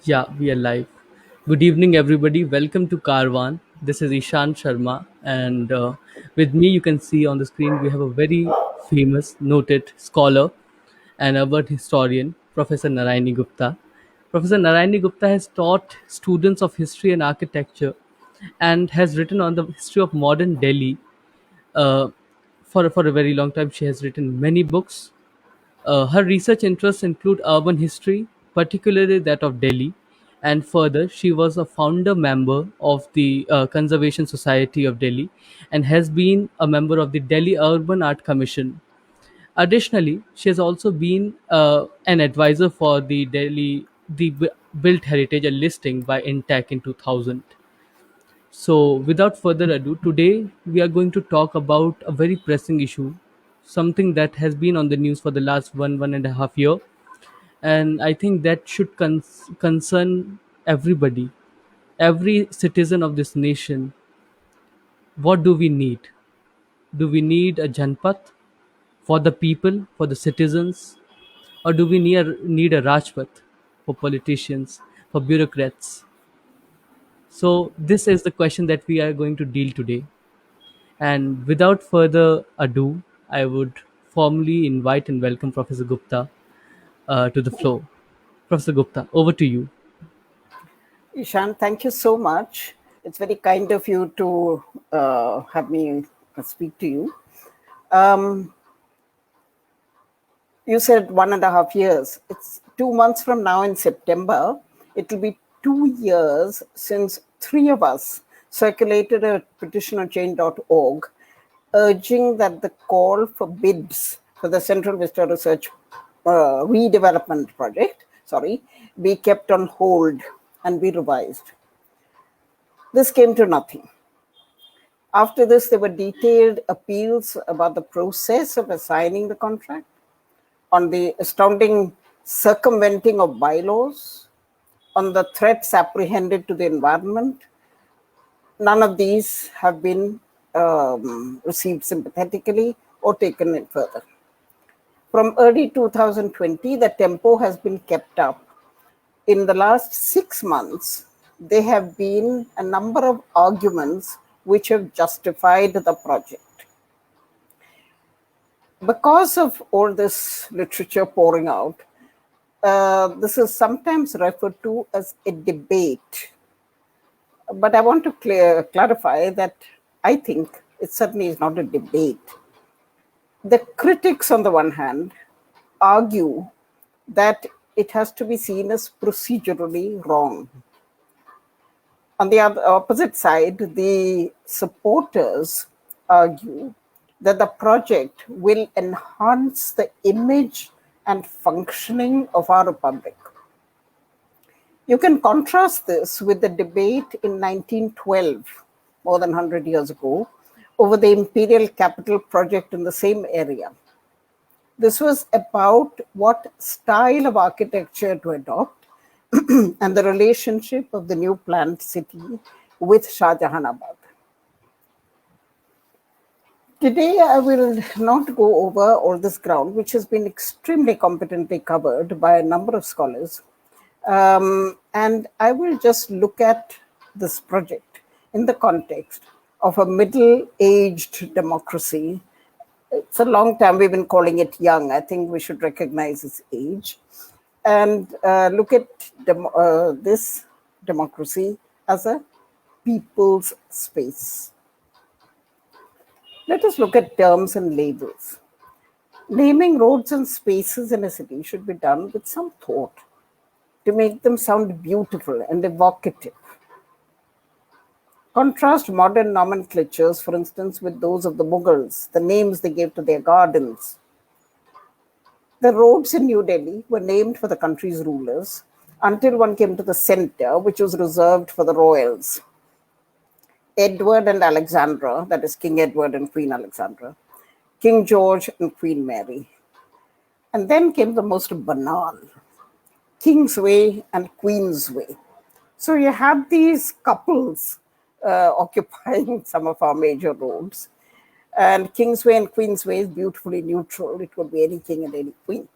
Yeah, we are live. Good evening, everybody. Welcome to Karwan. This is Ishan Sharma, and with me, you can see on the screen, we have a very famous, noted scholar and urban historian, Professor Narayani Gupta. Professor Narayani Gupta has taught students of history and architecture and has written on the history of modern Delhi uh, for a very long time. She has written many books. Her research interests include urban history, particularly that of Delhi, and further, she was a founder member of the Conservation Society of Delhi and has been a member of the Delhi Urban Art Commission. Additionally, she has also been an advisor for the Built Heritage, a listing by Intech in 2000. So, without further ado, today we are going to talk about a very pressing issue, something that has been on the news for the last one and a half year, and I think that should concern everybody, every citizen of this nation. What do we need? Do we need a Janpath for the people, for the citizens, or do we need a Rajpath for politicians, for bureaucrats? So this is the question that we are going to deal today. And without further ado, I would formally invite and welcome Professor Gupta to the floor. Professor Gupta, over to you. Ishan, thank you so much. It's very kind of you to have me speak to you. Um, you said 1.5 years. It's 2 months from now in September. It will be 2 years since three of us circulated a petition on change.org urging that the call for bids for the Central Vista Research redevelopment project, be kept on hold and be revised. This came to nothing. After this, there were detailed appeals about the process of assigning the contract, on the astounding circumventing of bylaws, on the threats apprehended to the environment. None of these have been received sympathetically or taken it further. From early 2020, the tempo has been kept up. In the last 6 months, there have been a number of arguments which have justified the project. Because of all this literature pouring out, this is sometimes referred to as a debate. But I want to clarify that I think it certainly is not a debate. The critics, on the one hand, argue that it has to be seen as procedurally wrong. On the opposite side, the supporters argue that the project will enhance the image and functioning of our republic. You can contrast this with the debate in 1912, more than 100 years ago, over the imperial capital project in the same area. This was about what style of architecture to adopt and the relationship of the new planned city with Shah Jahanabad. Today, I will not go over all this ground, which has been extremely competently covered by a number of scholars. And I will just look at this project in the context of a middle-aged democracy. It's a long time we've been calling it young. I think we should recognize its age and look at this democracy as a people's space. Let us look at terms and labels. Naming roads and spaces in a city should be done with some thought to make them sound beautiful and evocative. Contrast modern nomenclatures, for instance, with those of the Mughals, the names they gave to their gardens. The roads in New Delhi were named for the country's rulers until one came to the center, which was reserved for the royals. Edward and Alexandra, that is King Edward and Queen Alexandra, King George and Queen Mary. And then came the most banal, King's Way and Queen's Way. So you have these couples occupying some of our major roads. And Kingsway and Queensway is beautifully neutral. It could be any king and any queen.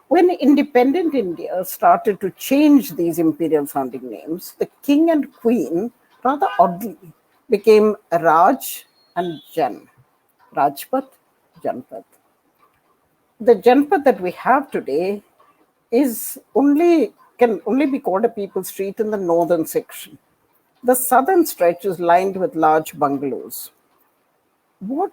When independent India started to change these imperial sounding names, the king and queen, rather oddly, became Raj and Jan. Rajpath, Janpath. The Janpath that we have today is only can only be called a people street in the northern section. The southern stretch is lined with large bungalows. What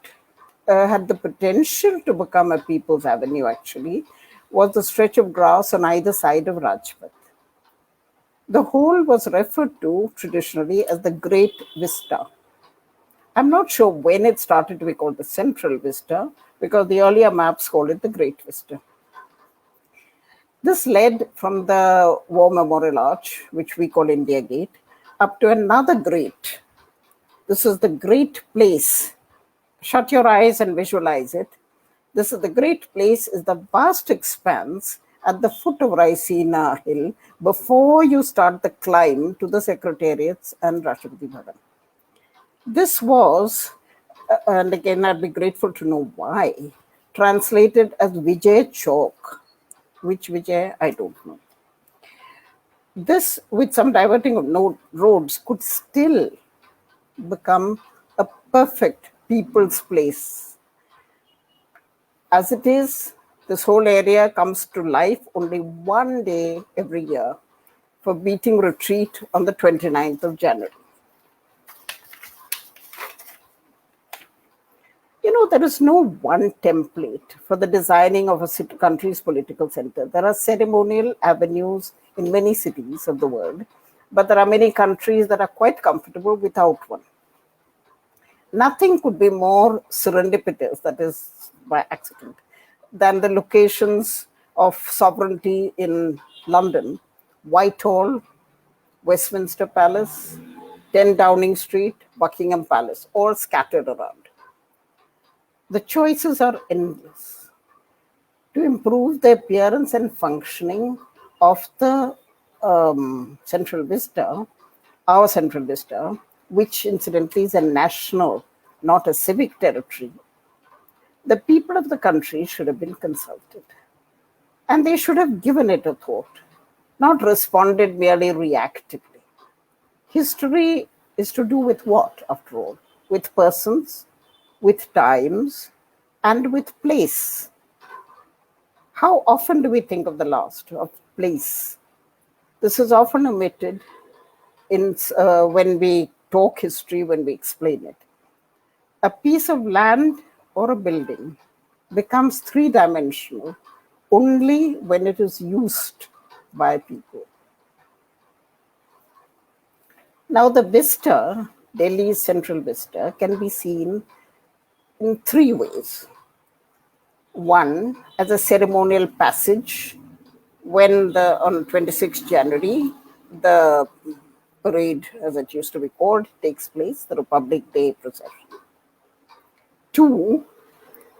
had the potential to become a people's avenue actually was the stretch of grass on either side of Rajpath. The whole was referred to traditionally as the Great Vista. I'm not sure when it started to be called the Central Vista because the earlier maps called it the Great Vista. This led from the War Memorial Arch, which we call India Gate, up to another great. This is the Great Place. Shut your eyes and visualize it. This is the Great Place is the vast expanse at the foot of Raisina Hill before you start the climb to the secretariats and Rashtrapati Bhavan. This was, and again I'd be grateful to know why, translated as Vijay Chowk. Which Vijay, I don't know. This, with some diverting of roads, could still become a perfect people's place. As it is, this whole area comes to life only one day every year for beating retreat on the 29th of January. There is no one template for the designing of a country's political center. There are ceremonial avenues in many cities of the world, but there are many countries that are quite comfortable without one. Nothing could be more serendipitous, that is by accident, than the locations of sovereignty in London, Whitehall, Westminster Palace, 10 Downing Street, Buckingham Palace, all scattered around. The choices are endless. To improve the appearance and functioning of the Central Vista, our Central Vista, which incidentally is a national, not a civic territory, the people of the country should have been consulted. And they should have given it a thought, not responded merely reactively. History is to do with what, after all? With persons, with times, and with place. How often do we think of the last, of place? This is often omitted when we talk history, when we explain it. A piece of land or a building becomes three-dimensional only when it is used by people. Now, the vista, Delhi's Central Vista, can be seen in three ways. One, as a ceremonial passage when on 26th January, the parade, as it used to be called, takes place, the Republic Day procession. Two,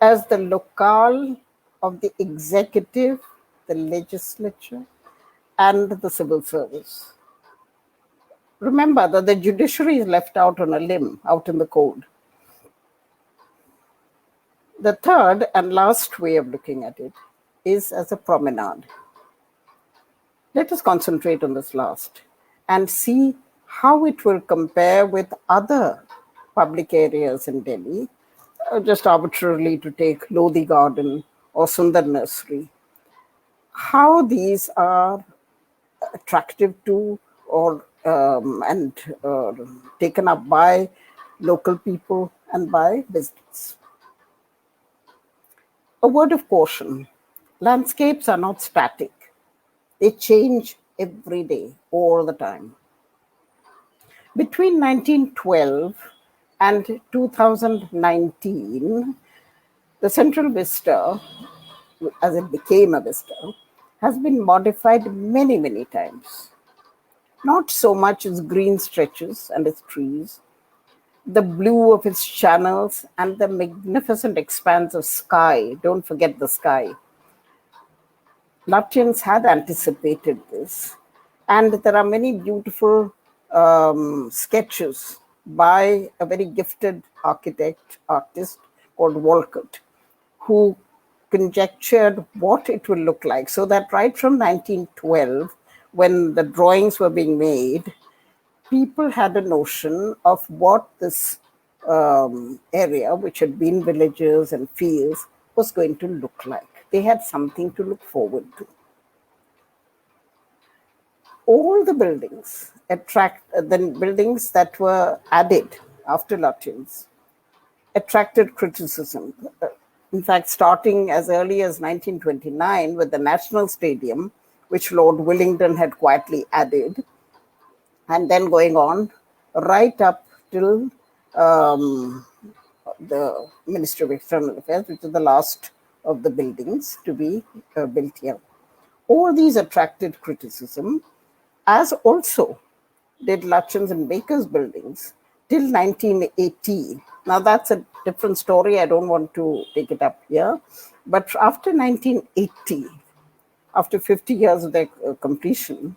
as the locale of the executive, the legislature, and the civil service. Remember that the judiciary is left out on a limb, out in the cold. The third and last way of looking at it is as a promenade. Let us concentrate on this last and see how it will compare with other public areas in Delhi, just arbitrarily to take Lodi Garden or Sundar Nursery. How these are attractive to or taken up by local people and by visitors. A word of caution, landscapes are not static. They change every day, all the time. Between 1912 and 2019, the Central Vista, as it became a vista, has been modified many, many times. Not so much its green stretches and its trees, the blue of its channels, and the magnificent expanse of sky. Don't forget the sky. Lutyens had anticipated this, and there are many beautiful sketches by a very gifted artist called Walcott, who conjectured what it will look like. So that right from 1912, when the drawings were being made, people had a notion of what this area, which had been villages and fields, was going to look like. They had something to look forward to. All the buildings the buildings that were added after Lutyens attracted criticism. In fact, starting as early as 1929 with the National Stadium, which Lord Willingdon had quietly added, and then going on right up till the Ministry of External Affairs, which is the last of the buildings to be built here. All these attracted criticism, as also did Lutyens and Baker's buildings till 1980. Now, that's a different story. I don't want to take it up here. But after 1980, after 50 years of their completion,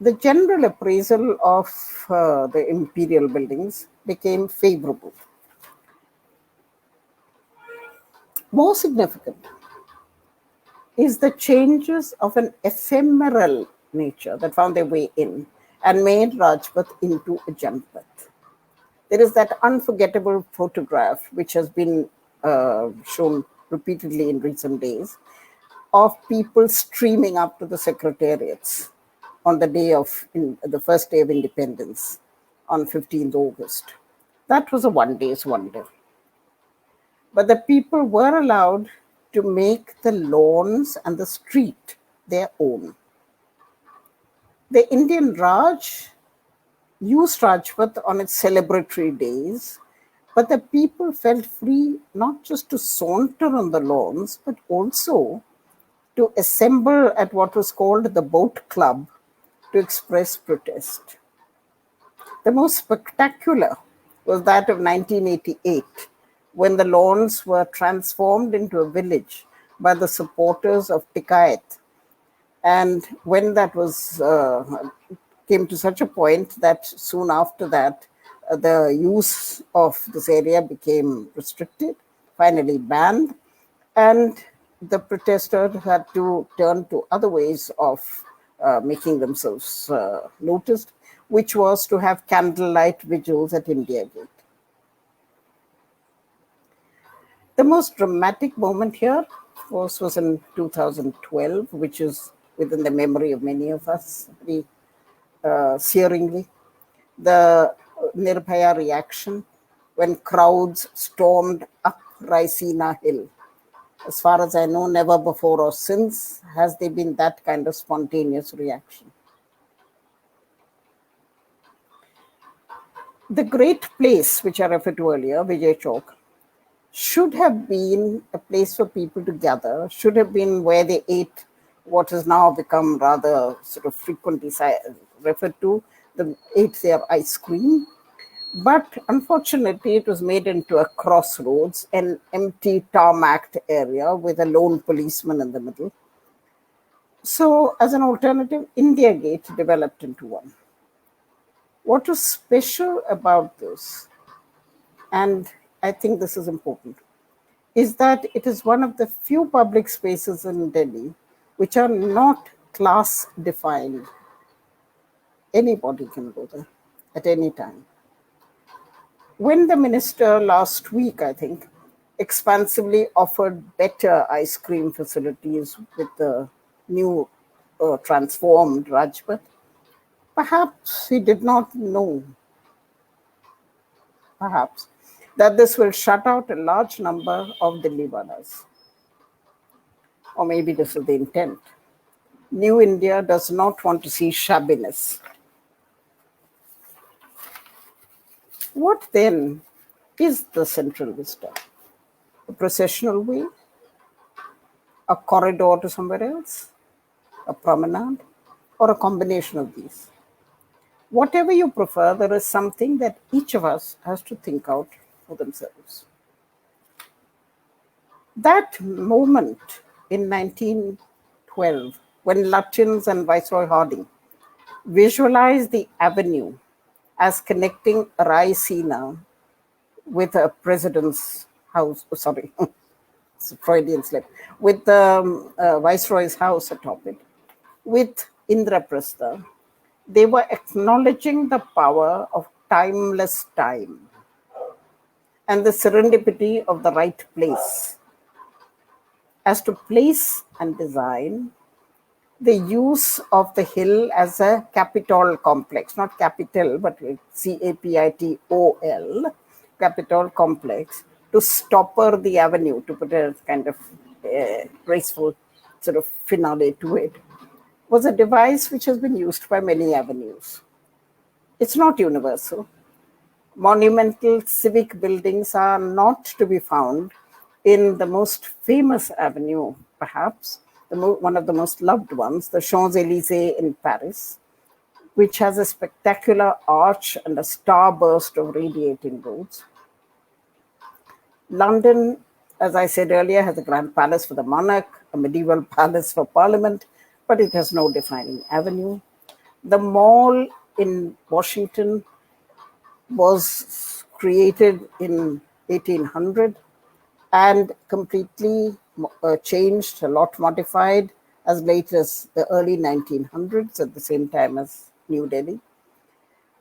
the general appraisal of the imperial buildings became favorable. More significant is the changes of an ephemeral nature that found their way in and made Rajpath into a Janpath. There is that unforgettable photograph, which has been shown repeatedly in recent days, of people streaming up to the secretariats on the day of the first day of independence on 15th August. That was a one day's wonder. But the people were allowed to make the lawns and the street their own. The Indian Raj used Rajpath on its celebratory days, but the people felt free not just to saunter on the lawns, but also to assemble at what was called the Boat Club to express protest. The most spectacular was that of 1988, when the lawns were transformed into a village by the supporters of Tikait. And when that was came to such a point that soon after that, the use of this area became restricted, finally banned, and the protesters had to turn to other ways of making themselves noticed, which was to have candlelight vigils at India Gate. The most dramatic moment here, of course, was in 2012, which is within the memory of many of us, very searingly. The Nirbhaya reaction when crowds stormed up Raisina Hill. As far as I know, never before or since has there been that kind of spontaneous reaction. The great place, which I referred to earlier, Vijay Chowk, should have been a place for people to gather, should have been where they ate what has now become rather sort of frequently referred to, ate their ice cream. But unfortunately, it was made into a crossroads, an empty tarmacked area with a lone policeman in the middle. So, as an alternative, India Gate developed into one. What was special about this, and I think this is important, is that it is one of the few public spaces in Delhi which are not class defined. Anybody can go there at any time. When the minister last week, I think, expansively offered better ice cream facilities with the new transformed Rajpath, perhaps he did not know, perhaps, that this will shut out a large number of Delhiwalas. Or maybe this is the intent. New India does not want to see shabbiness. What then is the central vista? A processional way? A corridor to somewhere else? A promenade? Or a combination of these? Whatever you prefer, there is something that each of us has to think out for themselves. That moment in 1912, when Lutyens and Viceroy Harding visualized the avenue as connecting Raisina with a president's house, oh, sorry, it's a Freudian slip, with the Viceroy's house atop it, with Indraprastha, they were acknowledging the power of timeless time and the serendipity of the right place. As to place and design, the use of the hill as a Capitol complex, not capital, but Capitol, Capitol complex, to stopper the avenue, to put a kind of graceful sort of finale to it, was a device which has been used by many avenues. It's not universal. Monumental civic buildings are not to be found in the most famous avenue, perhaps, one of the most loved ones, the Champs-Élysées in Paris, which has a spectacular arch and a starburst of radiating roads. London, as I said earlier, has a grand palace for the monarch, a medieval palace for parliament, but it has no defining avenue. The Mall in Washington was created in 1800 and completely changed, a lot modified as late as the early 1900s, at the same time as New Delhi.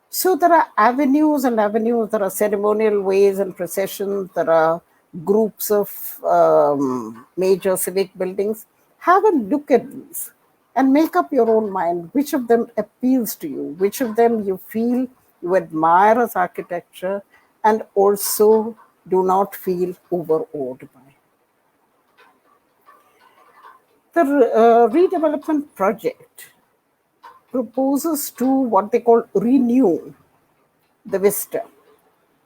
So there are avenues and avenues, there are ceremonial ways and processions, there are groups of major civic buildings. Have a look at these and make up your own mind which of them appeals to you, which of them you feel you admire as architecture and also do not feel overawed by. The redevelopment project proposes to what they call renew the vista,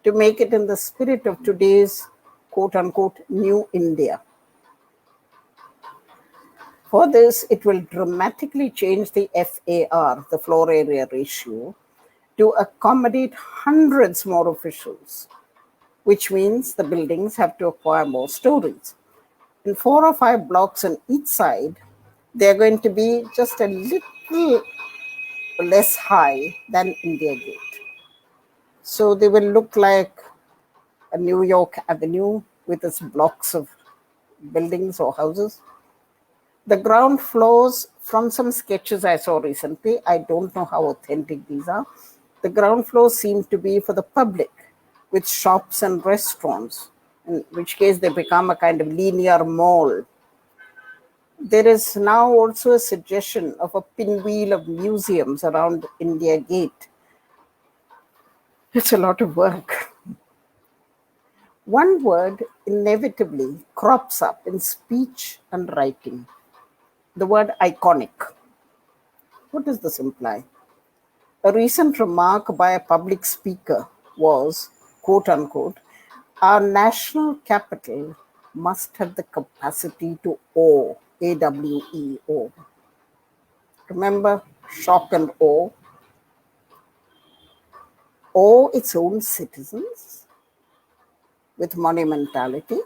to make it in the spirit of today's quote unquote new India. For this, it will dramatically change the FAR, the floor area ratio, to accommodate hundreds more officials, which means the buildings have to acquire more stories. In 4 or 5 blocks on each side, they're going to be just a little less high than India Gate. So they will look like a New York Avenue with its blocks of buildings or houses. The ground floors, from some sketches I saw recently, I don't know how authentic these are, the ground floors seem to be for the public, with shops and restaurants, in which case they become a kind of linear mall. There is now also a suggestion of a pinwheel of museums around India Gate. It's a lot of work. One word inevitably crops up in speech and writing, the word iconic. What does this imply? A recent remark by a public speaker was, quote unquote, our national capital must have the capacity to awe, A-W-E-O. Remember, shock and awe. Awe its own citizens with monumentality,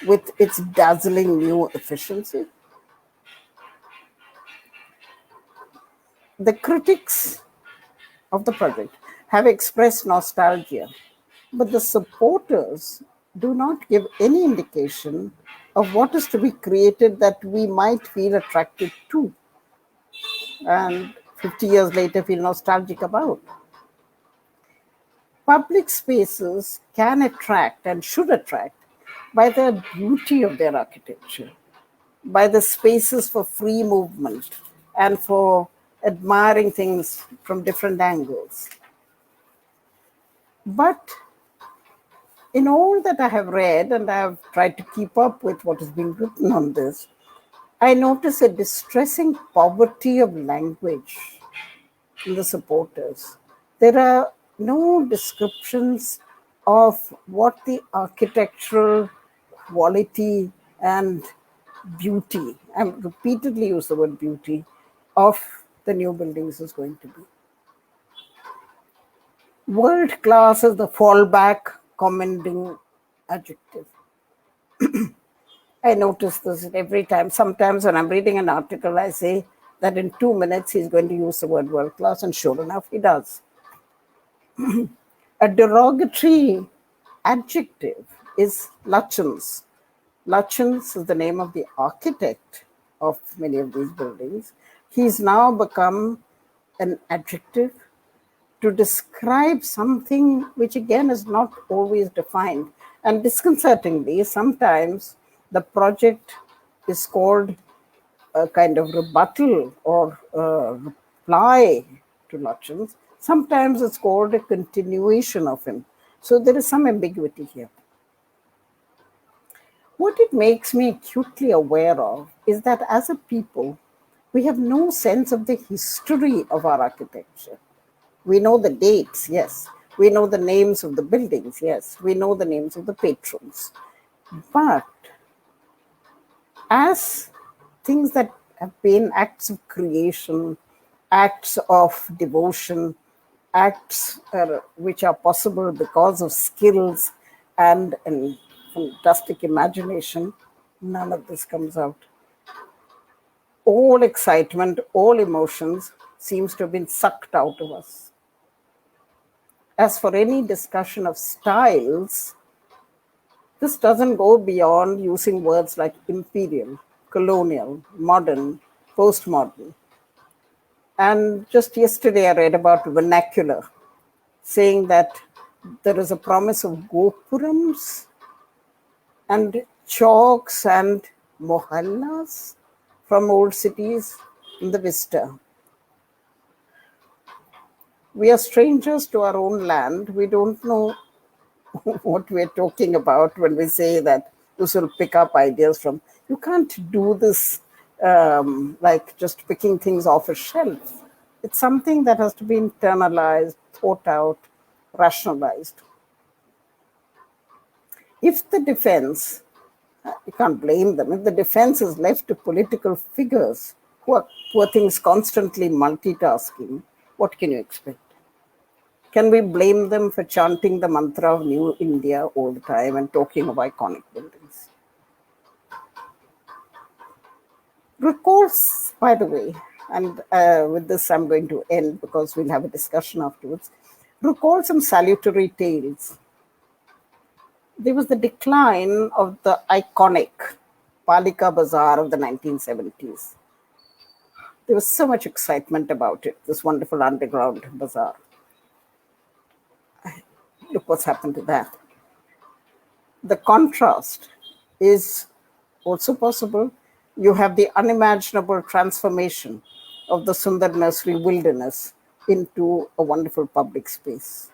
with its dazzling new efficiency. The critics of the project have expressed nostalgia, but the supporters do not give any indication of what is to be created that we might feel attracted to and 50 years later feel nostalgic about. Public spaces can attract and should attract by the beauty of their architecture, by the spaces for free movement and for admiring things from different angles. But in all that I have read, and I have tried to keep up with what is being written on this, I notice a distressing poverty of language in the supporters. There are no descriptions of what the architectural quality and beauty, I repeatedly use the word beauty, of the new buildings is going to be. World class is the fallback commending adjective. I notice this every time. Sometimes when I'm reading an article, I say that in 2 minutes he's going to use the word world class, and sure enough, he does. A derogatory adjective is Lutyens. Lutyens is the name of the architect of many of these buildings. He's now become an adjective to describe something which again is not always defined. And disconcertingly, sometimes the project is called a kind of rebuttal or reply to Lutyens. Sometimes it's called a continuation of him. So there is some ambiguity here. What it makes me acutely aware of is that as a people, we have no sense of the history of our architecture. We know the dates, yes. We know the names of the buildings, yes. We know the names of the patrons. But as things that have been acts of creation, acts of devotion, acts which are possible because of skills and fantastic imagination, none of this comes out. All excitement, all emotions seems to have been sucked out of us. As for any discussion of styles, this doesn't go beyond using words like imperial, colonial, modern, postmodern. And just yesterday, I read about vernacular, saying that there is a promise of gopurams and chalks and mohallas from old cities in the vista. We are strangers to our own land. We don't know what we're talking about when we say that this will pick up ideas from. You can't do this like just picking things off a shelf. It's something that has to be internalized, thought out, rationalized. If the defense, you can't blame them, if the defense is left to political figures who are poor things constantly multitasking, what can you expect? Can we blame them for chanting the mantra of New India all the time and talking of iconic buildings? Recalls, by the way, and with this I'm going to end because we'll have a discussion afterwards. Recall some salutary tales. There was the decline of the iconic Palika Bazaar of the 1970s. There was so much excitement about it, this wonderful underground bazaar. Look what's happened to that. The contrast is also possible. You have the unimaginable transformation of the Sundar Nursery wilderness into a wonderful public space.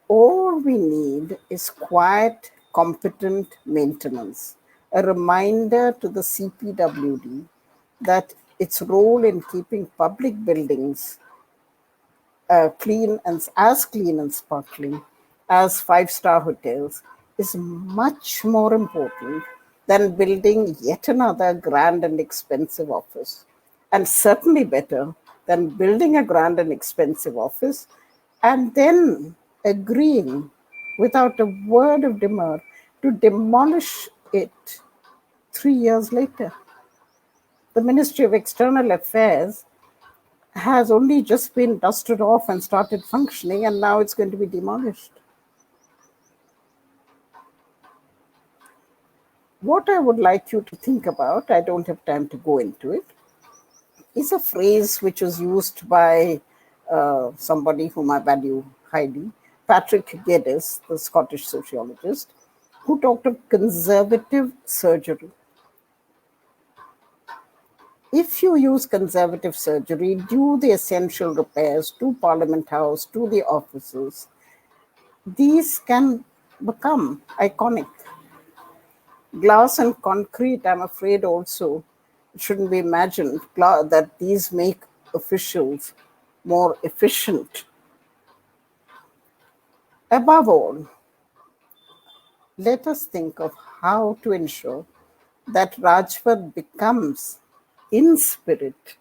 All we need is quiet, competent maintenance, a reminder to the CPWD that its role in keeping public buildings clean and sparkling as five-star hotels is much more important than building yet another grand and expensive office, and certainly better than building a grand and expensive office and then agreeing without a word of demur to demolish it 3 years later. The Ministry of External Affairs has only just been dusted off and started functioning, and now it's going to be demolished. What I would like you to think about, I don't have time to go into it, is a phrase which was used by somebody whom I value highly, Patrick Geddes, the Scottish sociologist, who talked of conservative surgery. If you use conservative surgery, do the essential repairs to Parliament House, to the offices, these can become iconic. Glass and concrete, I'm afraid also, it shouldn't be imagined that these make officials more efficient. Above all, let us think of how to ensure that Rajpath becomes, in spirit,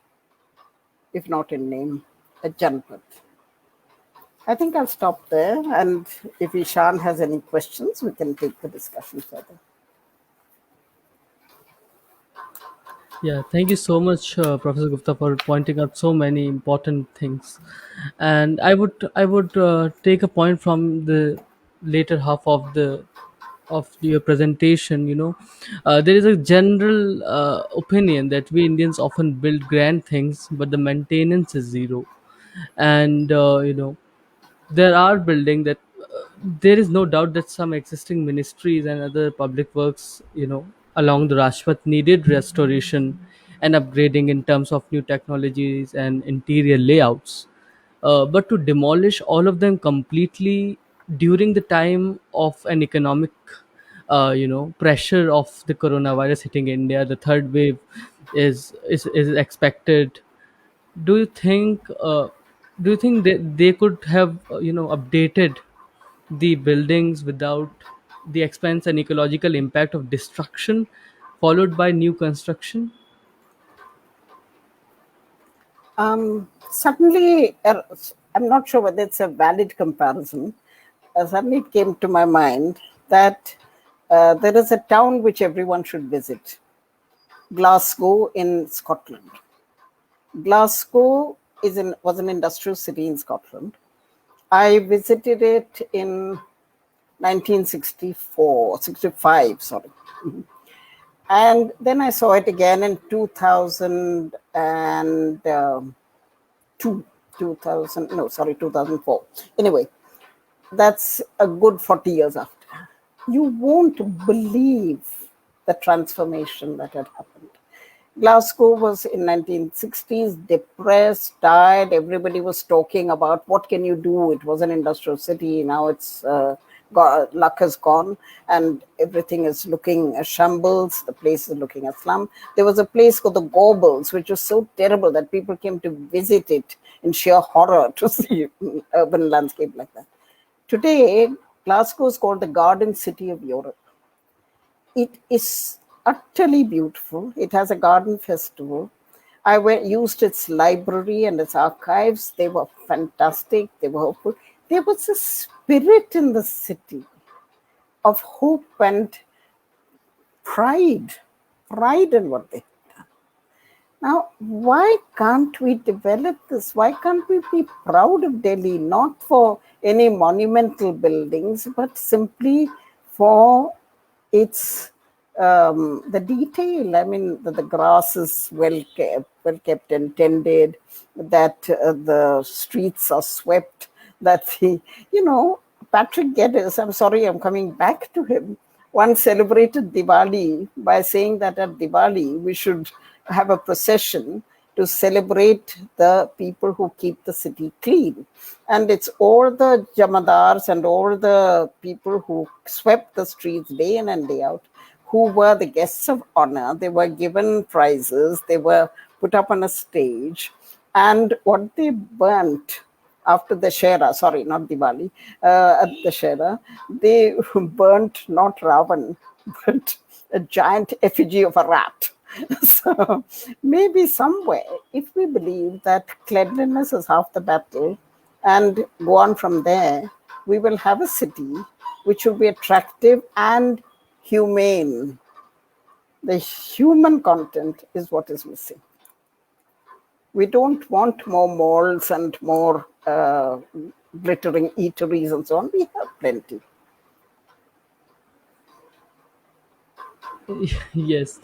if not in name, a Janpath. I think I'll stop there, and if Ishan has any questions, we can take the discussion further. Yeah, thank you so much, Professor Gupta, for pointing out so many important things. And I would take a point from later half of your presentation, there is a general opinion that we Indians often build grand things, but the maintenance is zero. And there are building that there is no doubt that some existing ministries and other public works, along the Rajpath needed restoration and upgrading in terms of new technologies and interior layouts. But to demolish all of them completely during the time of an economic, pressure of the coronavirus hitting India, the third wave is expected. Do you think that they could have updated the buildings without the expense and ecological impact of destruction followed by new construction? Suddenly, I'm not sure whether it's a valid comparison. Suddenly, it came to my mind that there is a town which everyone should visit, Glasgow in Scotland. Glasgow was an industrial city in Scotland. I visited it in 1964, 65, sorry. And then I saw it again in 2002, 2000, no, sorry, 2004. Anyway, that's a good 40 years after. You won't believe the transformation that had happened. Glasgow was in 1960s, depressed, tired. Everybody was talking about what can you do. It was an industrial city. Now it's luck has gone, and everything is looking a shambles. The place is looking a slum. There was a place called the Gorbals, which was so terrible that people came to visit it in sheer horror to see urban landscape like that. Today, Glasgow is called the Garden City of Europe. It is utterly beautiful. It has a garden festival. Used its library and its archives. They were fantastic. They were hopeful. There was a spirit in the city of hope and pride, pride in what they have done. Now, why can't we develop this? Why can't we be proud of Delhi, not for any monumental buildings, but simply for its the detail. I mean, the grass is well kept and tended, that the streets are swept, that Patrick Geddes, I'm sorry, I'm coming back to him, once celebrated Diwali by saying that at Diwali we should have a procession to celebrate the people who keep the city clean. And it's all the jamadars and all the people who swept the streets day in and day out, who were the guests of honor. They were given prizes, they were put up on a stage, and what they burnt after the Shera, sorry, not Diwali, at the Shera, they burnt not Ravan, but a giant effigy of a rat. So maybe somewhere, if we believe that cleanliness is half the battle and go on from there, we will have a city which will be attractive and humane. The human content is what is missing. We don't want more malls and more glittering eateries and so on. We have plenty. Yes.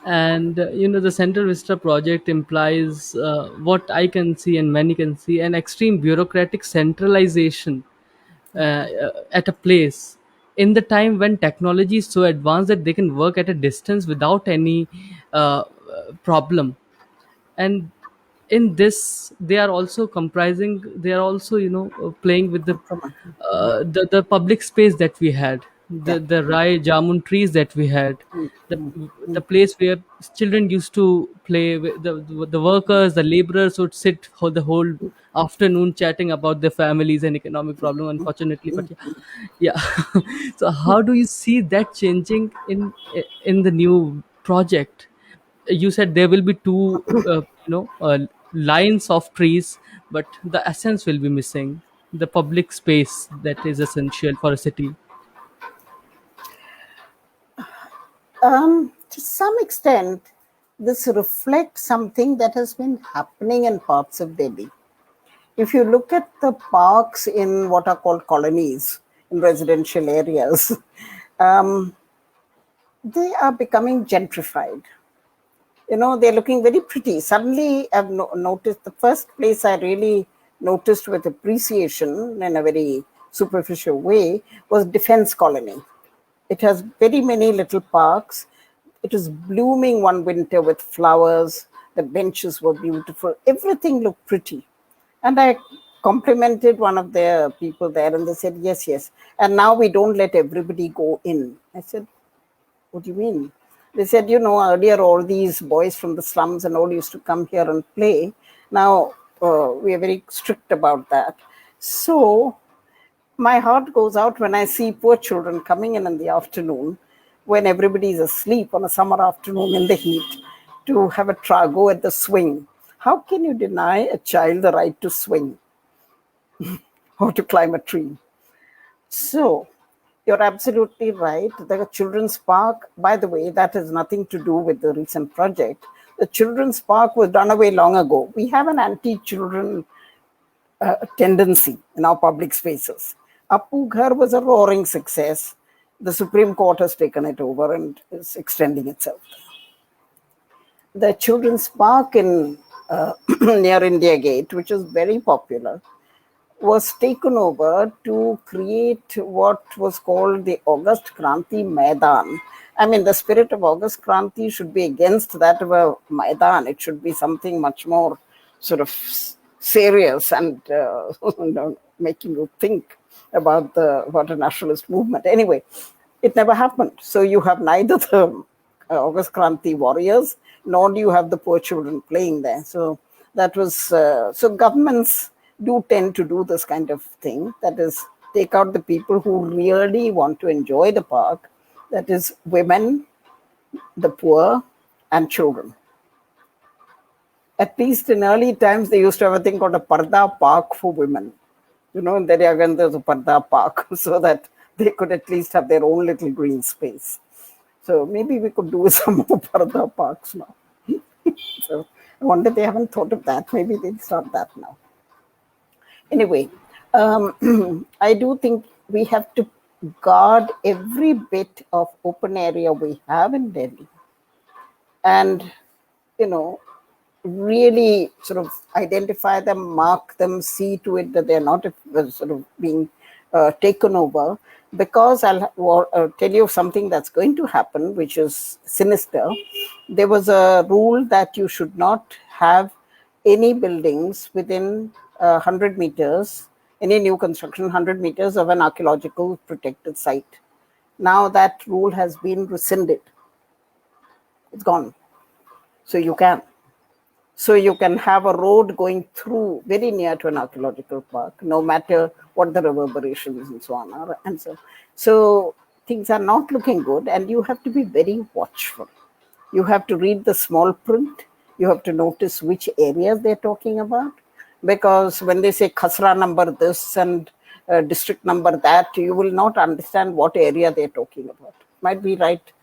And the Central Vista project implies, what I can see and many can see, an extreme bureaucratic centralization at a place in the time when technology is so advanced that they can work at a distance without any problem. And in this they are also playing with the public space that we had, Yeah. the rai jamun trees that we had, the the place where children used to play with, the workers, the laborers would sit for the whole afternoon chatting about their families and economic problem, unfortunately. But yeah, so how do you see that changing in the new project? You said there will be two lines of trees, but the essence will be missing, the public space that is essential for a city. To some extent, this reflects something that has been happening in parts of Delhi. If you look at the parks in what are called colonies, in residential areas, um, they are becoming gentrified. They're looking very pretty. Suddenly, I've noticed the first place I really noticed with appreciation in a very superficial way was Defense Colony. It has very many little parks. It was blooming one winter with flowers. The benches were beautiful. Everything looked pretty. And I complimented one of the people there, and they said, yes, yes. And now we don't let everybody go in. I said, what do you mean? They said, earlier all these boys from the slums and all used to come here and play. Now we are very strict about that. So my heart goes out when I see poor children coming in the afternoon when everybody is asleep on a summer afternoon in the heat to have a go at the swing. How can you deny a child the right to swing or to climb a tree? So, you're absolutely right. The children's park, by the way, that has nothing to do with the recent project. The children's park was done away long ago. We have an anti-children tendency in our public spaces. Appu Ghar was a roaring success. The Supreme Court has taken it over and is extending itself. The children's park in near India Gate, which is very popular, was taken over to create what was called the August Kranti Maidan. I mean, the spirit of August Kranti should be against that of a Maidan. It should be something much more sort of serious and making you think about what a nationalist movement. Anyway, it never happened. So you have neither the August Kranti warriors, nor do you have the poor children playing there. So that was so governments do tend to do this kind of thing. That is, take out the people who really want to enjoy the park. That is, women, the poor, and children. At least in early times, they used to have a thing called a Parda Park for women. In Daryagan, there's a Parda Park so that they could at least have their own little green space. So maybe we could do some more Parda Parks now. So I wonder they haven't thought of that. Maybe they'll start that now. Anyway, I do think we have to guard every bit of open area we have in Delhi and, really sort of identify them, mark them, see to it that they're not sort of being taken over. Because I'll tell you something that's going to happen, which is sinister. There was a rule that you should not have any buildings within 100 meters, any new construction 100 meters of an archaeological protected site. Now that rule has been rescinded. It's gone. So you can. So you can have a road going through very near to an archaeological park, no matter what the reverberations and so on are. And so things are not looking good, and you have to be very watchful. You have to read the small print. You have to notice which areas they're talking about. Because when they say Khasra number this and district number that, you will not understand what area they're talking about. It might be right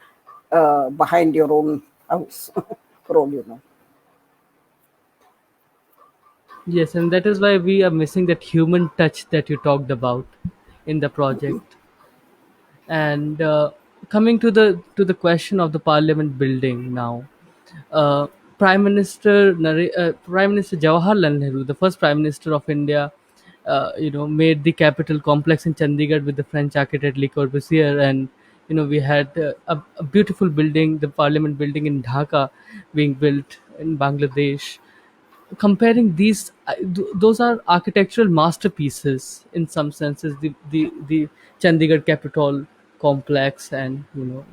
behind your own house, for all you know. Yes, and that is why we are missing that human touch that you talked about in the project. And coming to the question of the parliament building now, uh, Prime Minister Jawaharlal Nehru, the first Prime Minister of India, made the Capitol complex in Chandigarh with the French architect Le Corbusier, and we had a beautiful building, the Parliament building in Dhaka, being built in Bangladesh. Comparing these, those are architectural masterpieces in some senses. The Chandigarh Capitol complex and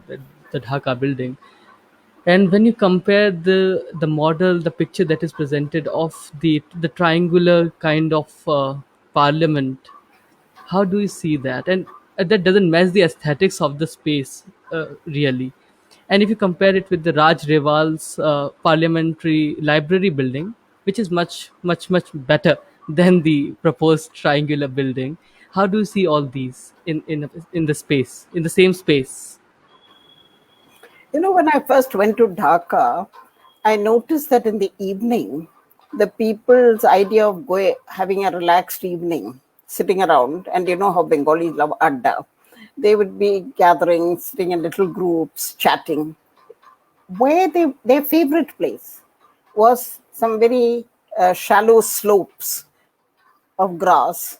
the Dhaka building. And when you compare the model, the picture that is presented of the triangular kind of parliament, how do you see that? And that doesn't match the aesthetics of the space, really. And if you compare it with the Raj Reval's parliamentary library building, which is much better than the proposed triangular building, how do you see all these in the space, in the same space? When I first went to Dhaka, I noticed that in the evening, the people's idea of having a relaxed evening sitting around, and you know how Bengalis love adda. They would be gathering, sitting in little groups, chatting. Where their favorite place was some very shallow slopes of grass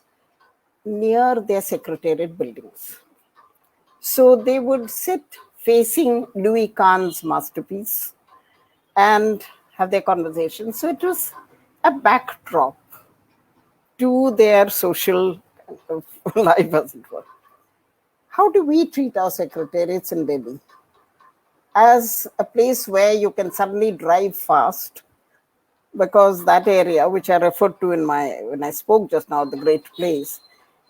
near their secretariat buildings. So they would sit facing Louis Kahn's masterpiece and have their conversation. So it was a backdrop to their social life, as it were. How do we treat our secretariats in Delhi? As a place where you can suddenly drive fast, because that area, which I referred to in my when I spoke just now, the great place,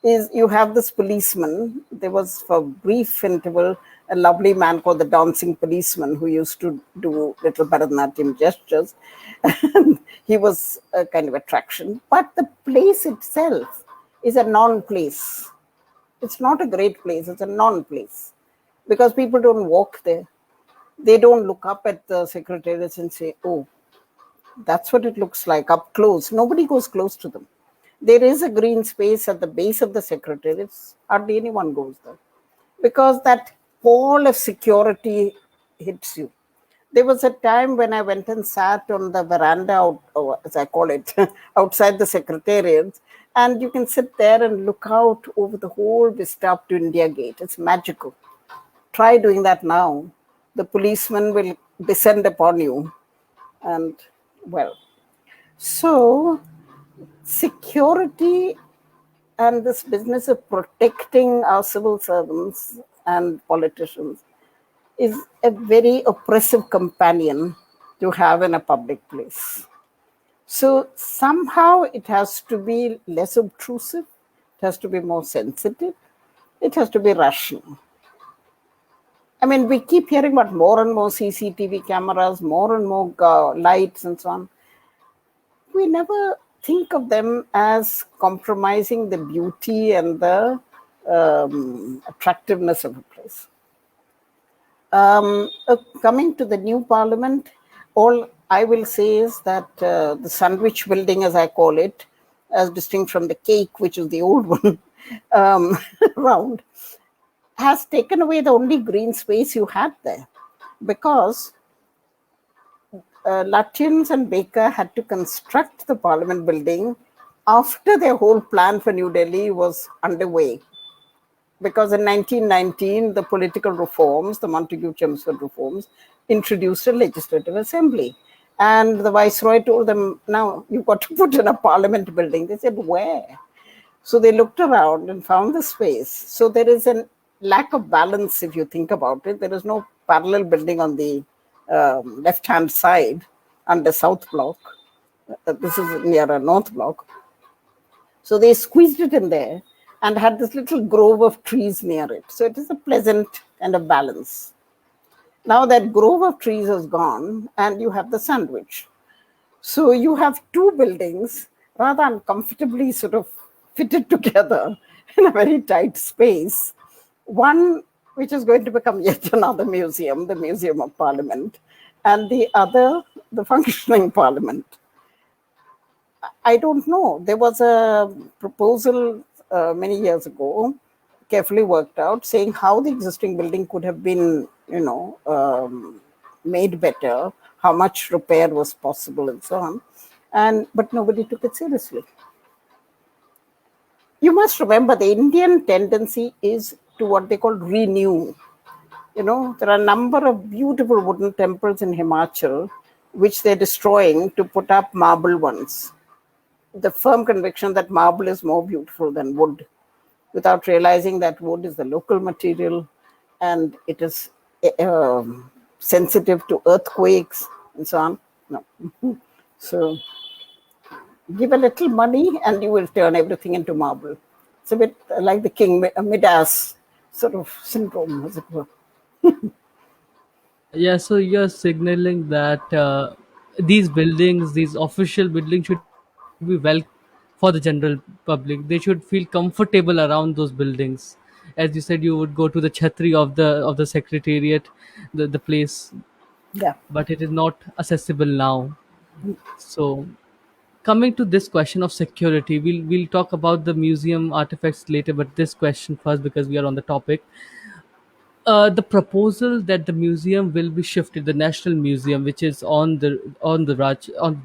is you have this policeman. There was for a brief interval a lovely man called the dancing policeman who used to do little Bharatanatyam gestures, and he was a kind of attraction. But the place itself is a non-place. It's not a great place. It's a non-place because people don't walk there. They don't look up at the secretariats and say, "Oh, that's what it looks like up close." Nobody goes close to them. There is a green space at the base of the secretariats. Hardly anyone goes there because that wall of security hits you. There was a time when I went and sat on the veranda, out, or as I call it, outside the secretariat, and you can sit there and look out over the whole vista up to India Gate. It's magical. Try doing that now. The policeman will descend upon you, and well, so security and this business of protecting our civil servants and politicians is a very oppressive companion to have in a public place. So somehow it has to be less obtrusive, it has to be more sensitive, it has to be rational. I mean, we keep hearing about more and more CCTV cameras, more and more lights, and so on. We never think of them as compromising the beauty and the attractiveness of a place. Coming to the new parliament, all I will say is that the sandwich building, as I call it, as distinct from the cake, which is the old one, round, has taken away the only green space you had there, because Lutyens and Baker had to construct the Parliament building after their whole plan for New Delhi was underway. Because in 1919, the political reforms, the Montagu-Chelmsford reforms, introduced a legislative assembly. And the viceroy told them, now you've got to put in a Parliament building. They said, where? So they looked around and found the space. So there is a lack of balance if you think about it. There is no parallel building on the left-hand side under South Block. This is near a North Block. So they squeezed it in there and had this little grove of trees near it. So it is a pleasant kind of balance. Now that grove of trees is gone and you have the sandwich. So you have two buildings rather uncomfortably sort of fitted together in a very tight space. One which is going to become yet another museum, the Museum of Parliament, and the other, the functioning Parliament. I don't know. There was a proposal many years ago, carefully worked out, saying how the existing building could have been, made better, how much repair was possible, and so on. But nobody took it seriously. You must remember the Indian tendency is to what they call renew. There are a number of beautiful wooden temples in Himachal which they're destroying to put up marble ones. The firm conviction that marble is more beautiful than wood, without realizing that wood is the local material and it is sensitive to earthquakes and so on. No. So give a little money and you will turn everything into marble. It's a bit like the King Midas sort of syndrome, as it were. Yeah, so you're signaling that these buildings, these official buildings, should be well for the general public. They should feel comfortable around those buildings. As you said, you would go to the chhatri of the secretariat, the place, Yeah. but it is not accessible now. So coming to this question of security, we'll talk about the museum artifacts later, but this question first because we are on the topic. The proposal that the museum will be shifted, the National Museum, which is on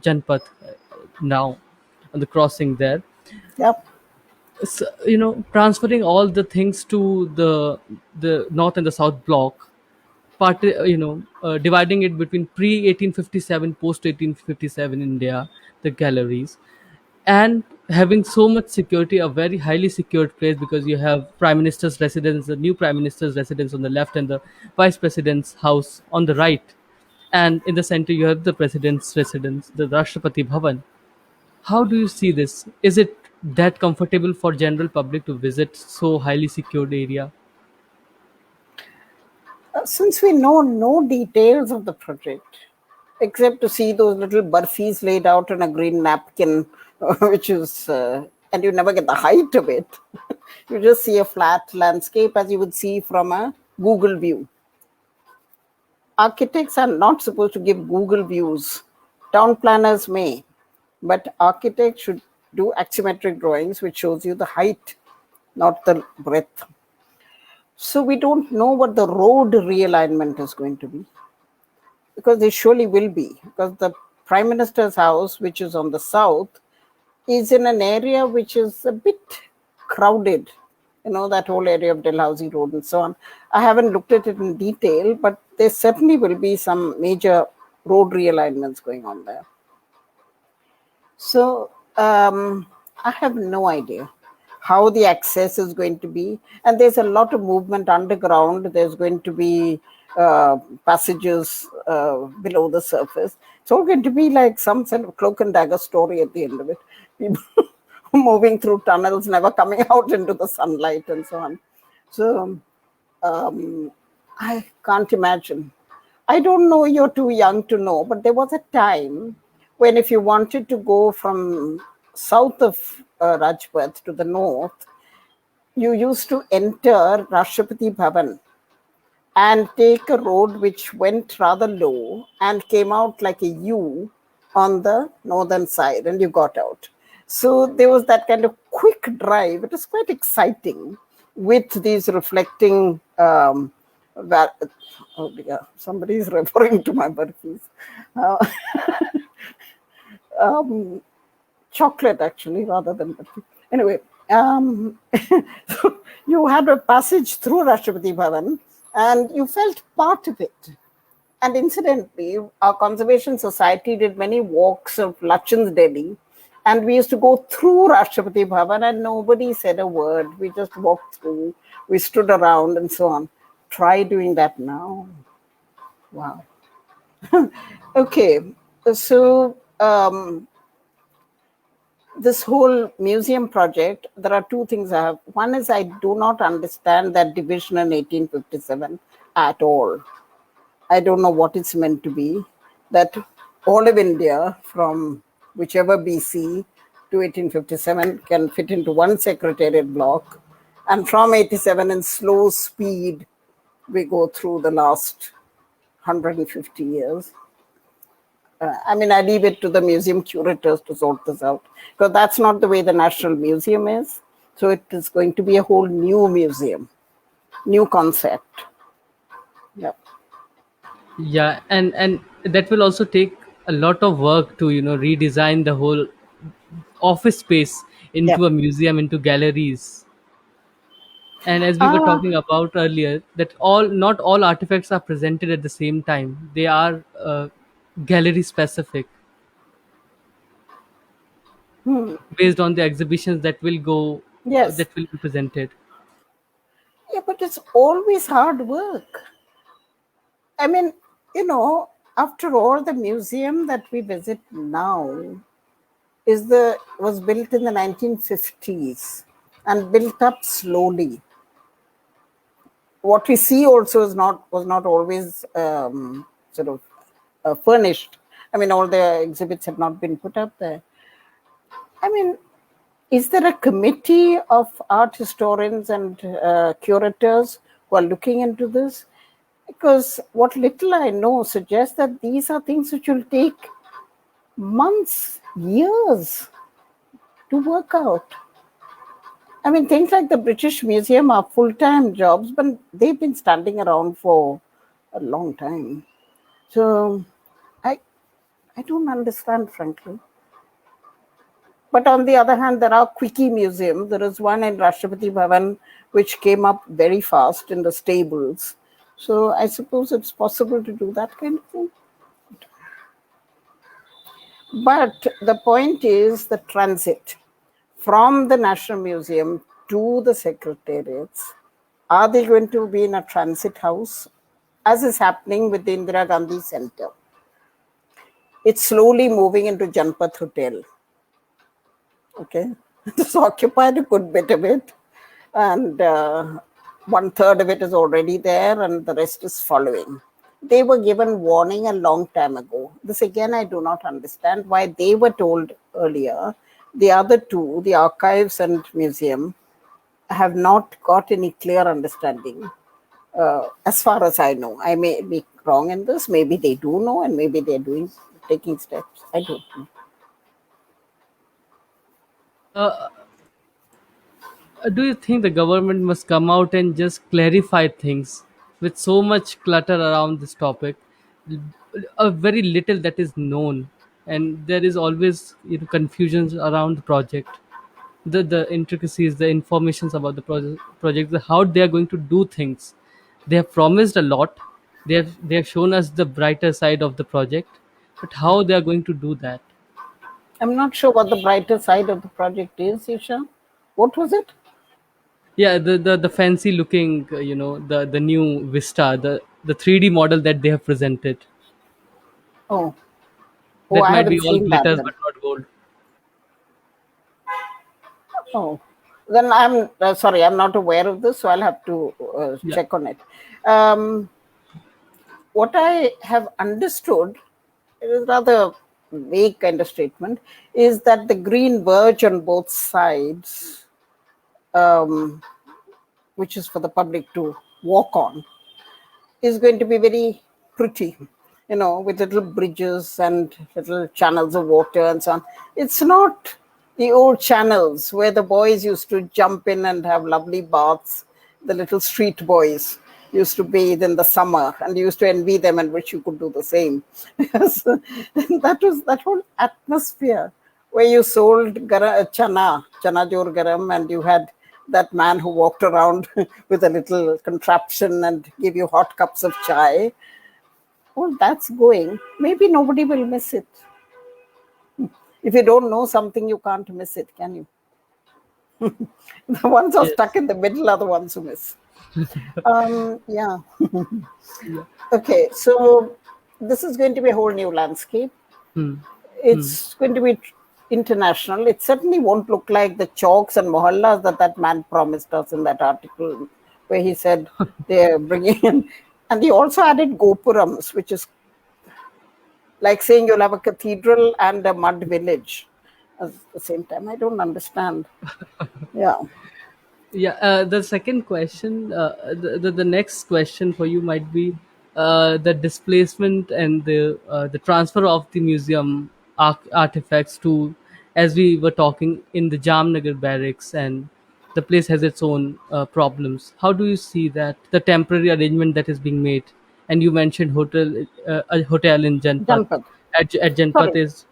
Janpath now, on the crossing there, Yep. transferring all the things to the north and the south block, dividing it between pre 1857, post 1857 India, the galleries, and having so much security, a very highly secured place, because you have prime minister's residence, the new prime minister's residence on the left, and the vice president's house on the right, and in the center you have the president's residence, the Rashtrapati Bhavan. How do you see this? Is it that comfortable for general public to visit so highly secured area? Since we know no details of the project, except to see those little burfis laid out on a green napkin, which is, and you never get the height of it. You just see a flat landscape as you would see from a Google view. Architects are not supposed to give Google views. Town planners may, but architects should do axiometric drawings, which shows you the height, not the breadth. So we don't know what the road realignment is going to be, because they surely will be, because the Prime Minister's house, which is on the south, is in an area which is a bit crowded. That whole area of Dalhousie Road and so on. I haven't looked at it in detail, but there certainly will be some major road realignments going on there. So I have no idea how the access is going to be. And there's a lot of movement underground. There's going to be passages below the surface. It's all going to be like some sort of cloak and dagger story at the end of it. People moving through tunnels, never coming out into the sunlight and so on. So I can't imagine. I don't know, you're too young to know, but there was a time when if you wanted to go from south of Rajpath to the north, you used to enter Rashtrapati Bhavan and take a road which went rather low and came out like a U on the northern side, and you got out. So there was that kind of quick drive. It was quite exciting with these reflecting. Oh dear, somebody is referring to my burpees. Chocolate, actually, rather than burpees. Anyway, so you had a passage through Rashtrapati Bhavan, and you felt part of it. And incidentally, our conservation society did many walks of Lachan's Delhi, and we used to go through Rashtrapati Bhavan, and nobody said a word. We just walked through, we stood around, and so on. Try doing that now. Wow. Okay, so this whole museum project, there are two things I have. One is I do not understand that division in 1857 at all. I don't know what it's meant to be. That all of India from whichever BC to 1857 can fit into one secretariat block. And from 87 in slow speed, we go through the last 150 years. I mean, I leave it to the museum curators to sort this out, because that's not the way the National Museum is. So it is going to be a whole new museum, new concept. Yeah. Yeah, and that will also take a lot of work to redesign the whole office space Yeah. into a museum, into galleries. And as we were Ah, talking about earlier, that all not all artifacts are presented at the same time. They are gallery specific, based on the exhibitions that will go yes. that will be presented. Yeah, but it's always hard work. I mean, after all, the museum that we visit now was built in the 1950s and built up slowly. What we see also was not always sort of furnished. I mean, all the exhibits have not been put up there. I mean, is there a committee of art historians and curators who are looking into this? Because what little I know suggests that these are things which will take months, years to work out. I mean, things like the British Museum are full-time jobs, but they've been standing around for a long time. So I I don't understand, frankly. But on the other hand, there are quickie museums. There is one in Rashtrapati Bhavan which came up very fast in the stables. So I suppose it's possible to do that kind of thing. But the point is the transit from the National Museum to the secretariats. Are they going to be in a transit house, as is happening with the Indira Gandhi Center? It's slowly moving into Janpath Hotel. Okay, it's occupied a good bit of it, and one third of it is already there, and the rest is following. They were given warning a long time ago. This again, I do not understand why they were told earlier. The other two, the archives and museum, have not got any clear understanding. As far as I know, I may be wrong in this. Maybe they do know, and maybe they're taking steps. I don't know. Uh, do you think the government must come out and just clarify things with so much clutter around this topic? A very little that is known, and there is always confusions around the project, the intricacies, the informations about the project, how they are going to do things. They have promised a lot. They have shown us the brighter side of the project, but how they are going to do that? I'm not sure what the brighter side of the project is, Isha. What was it? Yeah, the fancy looking, the new Vista, the 3D model that they have presented. Oh, oh, That I might be haven't all seen that glitters then. but not gold. Oh, then I'm sorry, I'm not aware of this, so I'll have to Yeah. check on it. Um, what I have understood, it is rather vague kind of statement, is that the green verge on both sides, um, which is for the public to walk on, is going to be very pretty, with little bridges and little channels of water and so on. It's not the old channels where the boys used to jump in and have lovely baths. The little street boys used to bathe in the summer, and you used to envy them and wish you could do the same. Because that was that whole atmosphere where you sold chana jor garam, and you had that man who walked around with a little contraption and give you hot cups of chai. Well, that's going. Maybe nobody will miss it. If you don't know something, you can't miss it, can you? The ones who are stuck Yes. in the middle are the ones who miss. Yeah. Yeah. Okay, so this is going to be a whole new landscape. Hmm. Hmm. It's going to be international. It certainly won't look like the chowks and mohallas that man promised us in that article, where he said they're bringing in. And he also added gopurams, which is like saying you'll have a cathedral and a mud village at the same time. I don't understand. Yeah. Yeah, the second question, the next question for you might be the displacement and the transfer of the museum artifacts to, as we were talking, in the Jamnagar barracks, and the place has its own problems. How do you see that the temporary arrangement that is being made? And you mentioned a hotel in Janpath. Janpath. At Janpath Sorry. is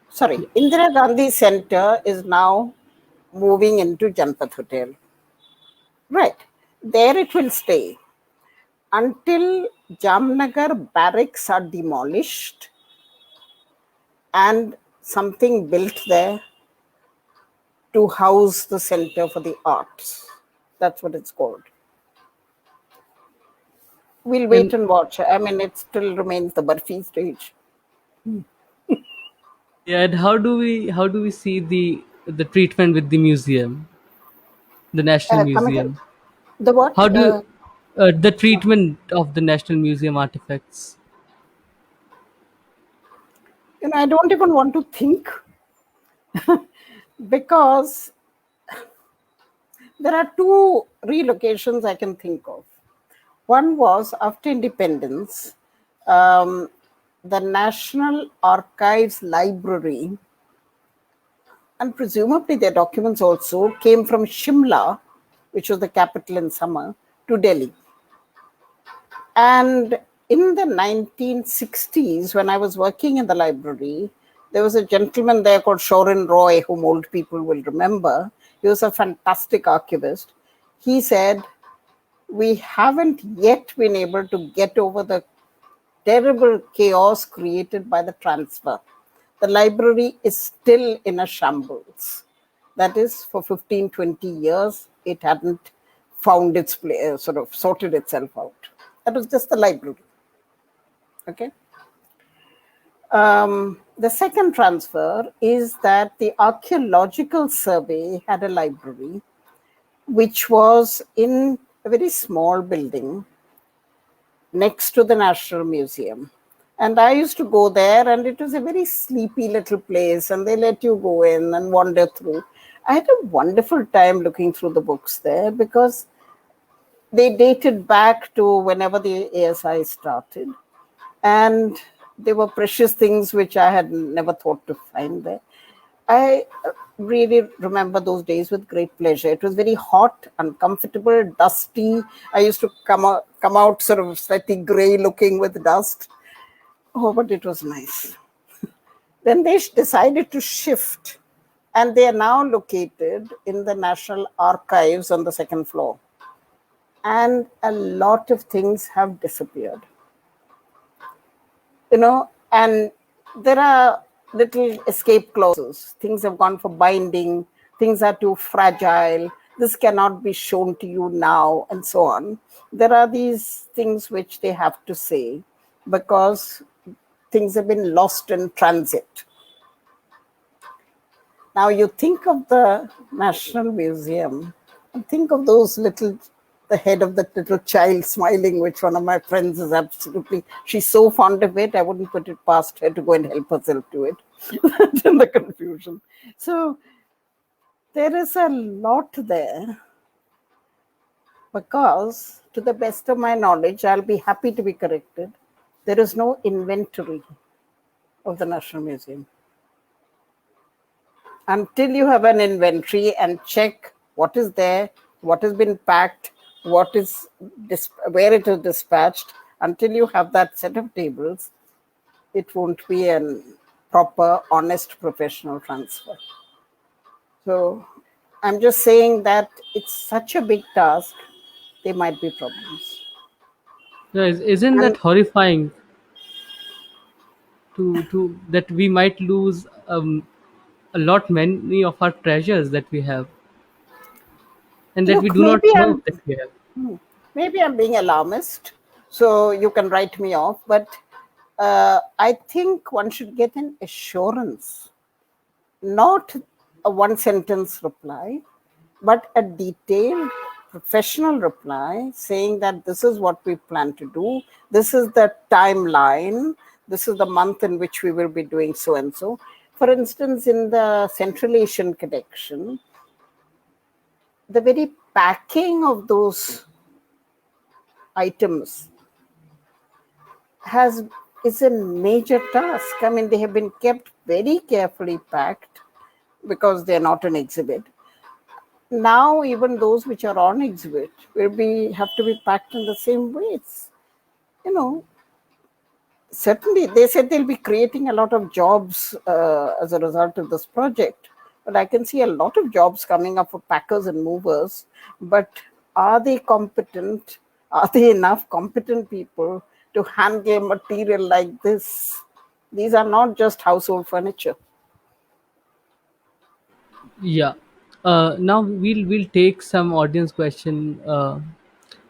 Sorry. yeah. Indira Gandhi Center is now moving into Janpath Hotel. Right. There it will stay until Jamnagar barracks are demolished and something built there to house the Center for the Arts. That's what it's called. We'll wait And and watch. I mean, it still remains the Barfi stage. yeah, and how do we see the treatment with the museum, the National Come again? Museum? The what? How do the treatment of the National Museum artifacts? I don't even want to think because there are two relocations I can think of. One was after independence. the National Archives Library, and presumably their documents also, came from Shimla, which was the capital in summer, to Delhi. And in the 1960s, when I was working in the library, there was a gentleman there called Shorin Roy, whom old people will remember. He was a fantastic archivist. He said, "We haven't yet been able to get over the terrible chaos created by the transfer. The library is still in a shambles." That is, for 15, 20 years, it hadn't found its place, sort of sorted itself out. That was just the library. Okay. The second transfer is that the Archaeological Survey had a library which was in a very small building next to the National Museum. And I used to go there, and it was a very sleepy little place, and they let you go in and wander through. I had a wonderful time looking through the books there because they dated back to whenever the ASI started. And they were precious things which I had never thought to find there. I really remember those days with great pleasure. It was very hot, uncomfortable, dusty. I used to come out sort of slightly gray looking with dust. Oh, but it was nice. Then they decided to shift, and they are now located in the National Archives on the second floor. And a lot of things have disappeared. And there are little escape clauses. Things have gone for binding, things are too fragile, this cannot be shown to you now, and so on. There are these things which they have to say because things have been lost in transit. Now you think of the National Museum and think of those little, the head of that little child smiling, which one of my friends is absolutely, she's so fond of it, I wouldn't put it past her to go and help herself to it. In the confusion. So there is a lot there because, to the best of my knowledge, I'll be happy to be corrected, there is no inventory of the National Museum. Until you have an inventory and check what is there, what has been packed, what is where it is dispatched, until you have that set of tables, it won't be a proper, honest, professional transfer. So I'm just saying that it's such a big task, there might be problems. Yeah, isn't that And horrifying to that we might lose a lot many of our treasures that we have and that we look, do not know that we have. maybe I'm being alarmist, so you can write me off, but I think one should get an assurance, not a one sentence reply, but a detailed professional reply saying that this is what we plan to do, this is the timeline, this is the month in which we will be doing so and so. For instance, in the Central Asian collection, the very packing of those items has is a major task. I mean, they have been kept very carefully packed because they're not an exhibit. Now, even those which are on exhibit will have to be packed in the same ways. You know, certainly they said they'll be creating a lot of jobs as a result of this project, but I can see a lot of jobs coming up for packers and movers. But are they competent? Are they enough competent people to handle material like this? These are not just household furniture. Yeah. Now we'll take some audience question.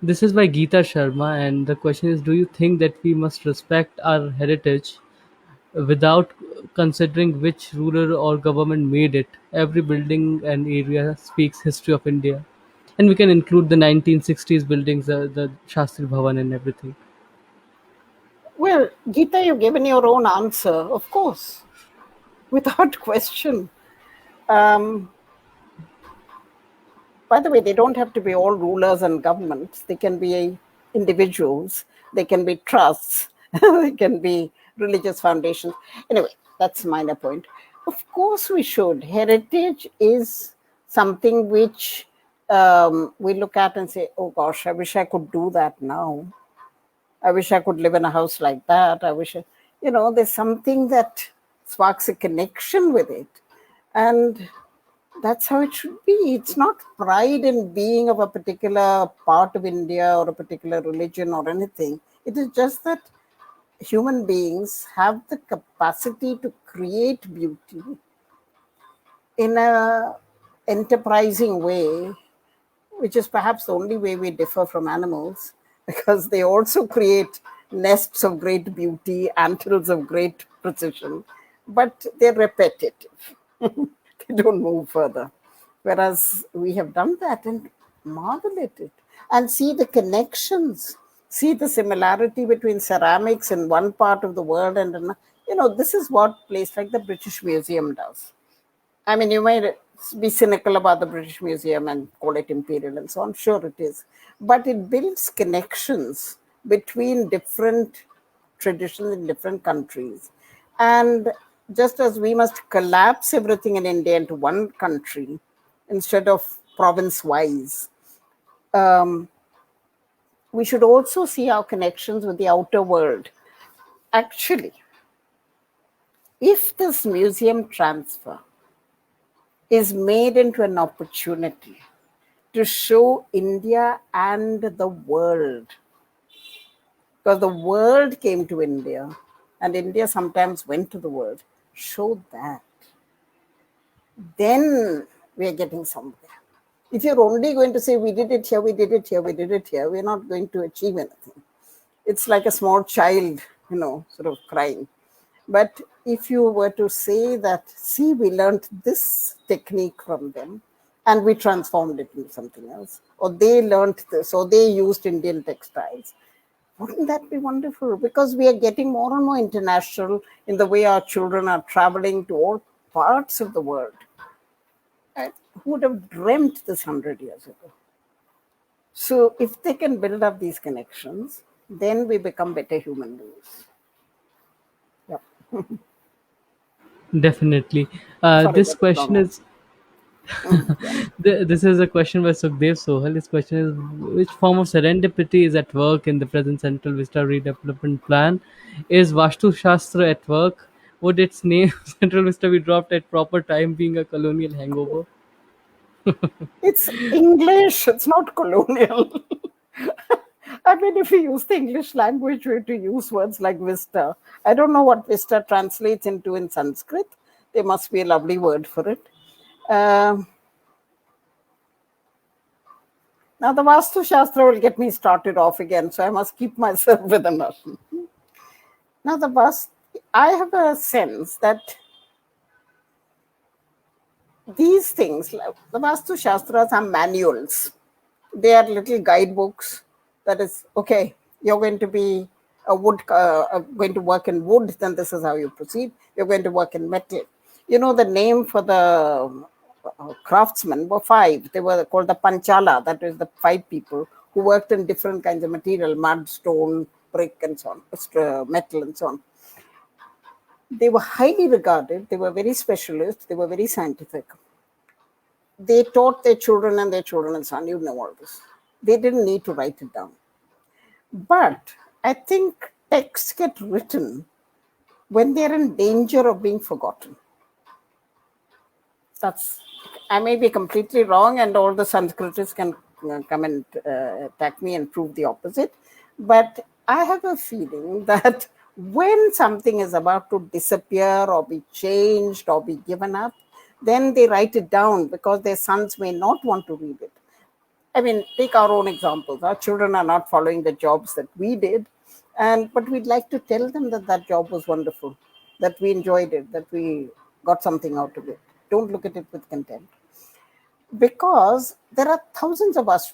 This is by Geeta Sharma, and the question is: do you think that we must respect our heritage without considering which ruler or government made it? Every building and area speaks history of India, and we can include the 1960s buildings, the Shastri Bhavan, and everything. Well, Geeta, you've given your own answer, of course, without question. Um, by the way, they don't have to be all rulers and governments. They can be individuals. They can be trusts. They can be religious foundations. Anyway, that's a minor point. Of course, we should. Heritage is something which we look at and say, oh gosh, I wish I could do that now. I wish I could live in a house like that. I wish, there's something that sparks a connection with it. And that's how it should be. It's not pride in being of a particular part of India or a particular religion or anything. It is just that human beings have the capacity to create beauty in a enterprising way, which is perhaps the only way we differ from animals, because they also create nests of great beauty, antlers of great precision, but they're repetitive. They don't move further. Whereas we have done that and marvel at it and see the connections, see the similarity between ceramics in one part of the world and another. This is what place like the British Museum does. I mean, you may be cynical about the British Museum and call it imperial and so on. Sure, it is. But it builds connections between different traditions in different countries. And just as we must collapse everything in India into one country instead of province wise, we should also see our connections with the outer world. Actually, if this museum transfer is made into an opportunity to show India and the world, because the world came to India and India sometimes went to the world, show that, then we are getting somewhere. If you're only going to say, we did it here, we did it here, we did it here, we're not going to achieve anything. It's like a small child, sort of crying. But if you were to say that, see, we learned this technique from them and we transformed it into something else, or they learned this, or they used Indian textiles, wouldn't that be wonderful? Because we are getting more and more international in the way our children are traveling to all parts of the world. Who would have dreamt this 100 years ago? So if they can build up these connections, then we become better human beings. Yep. Definitely. Sorry, This that was question long. is Yeah. this is a question by Sukhdev Sohal. This question is, which form of serendipity is at work in the present Central Vista redevelopment plan? Is Vastu Shastra at work? Would its name Central Vista be dropped at proper time, being a colonial hangover? It's English, it's not colonial. I mean, if you use the English language, we have to use words like vista. I don't know what vista translates into in Sanskrit. There must be a lovely word for it. Um Now, the Vastu Shastra will get me started off again, so I must keep myself with a notion. Now, I have a sense that these things, like the Vastu Shastras, are manuals. They are little guidebooks. That is, okay, you're going to be going to work in wood, then this is how you proceed. You're going to work in metal. The name for the craftsmen were five. They were called the Panchala, that is the five people who worked in different kinds of material, mud, stone, brick, and so on, metal, and so on. They were highly regarded. They were very specialist. They were very scientific. They taught their children and their children and son, you know all this. They didn't need to write it down. But I think texts get written when they're in danger of being forgotten. I may be completely wrong, and all the Sanskritists can come and attack me and prove the opposite. But I have a feeling that when something is about to disappear or be changed or be given up, then they write it down because their sons may not want to read it. I mean, take our own examples. Our children are not following the jobs that we did, but we'd like to tell them that that job was wonderful, that we enjoyed it, that we got something out of it. Don't look at it with contempt, because there are thousands of us.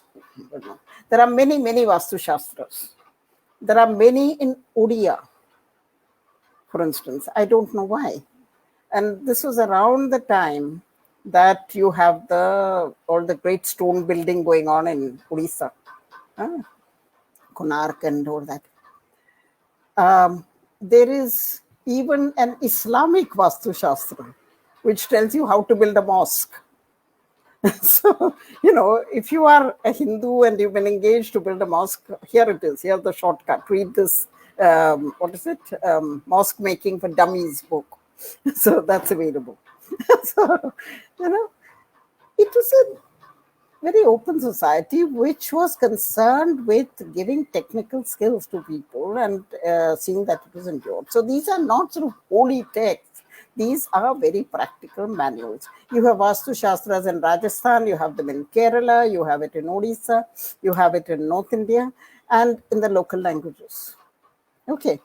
There are many, many Vastu Shastras. There are many in Odia, for instance. I don't know why. And this was around the time that you have all the great stone building going on in Odisha, Konark and all that. there is even an Islamic Vastu Shastra, which tells you how to build a mosque. So, if you are a Hindu and you've been engaged to build a mosque, here it is. Here's the shortcut. Read this, what is it? Mosque Making for Dummies book. So that's available. So, you know, it was a very open society which was concerned with giving technical skills to people and seeing that it was endured. So these are not sort of holy texts. These are very practical manuals. You have Vastu Shastras in Rajasthan, you have them in Kerala, you have it in Odisha, you have it in North India, and in the local languages. Okay,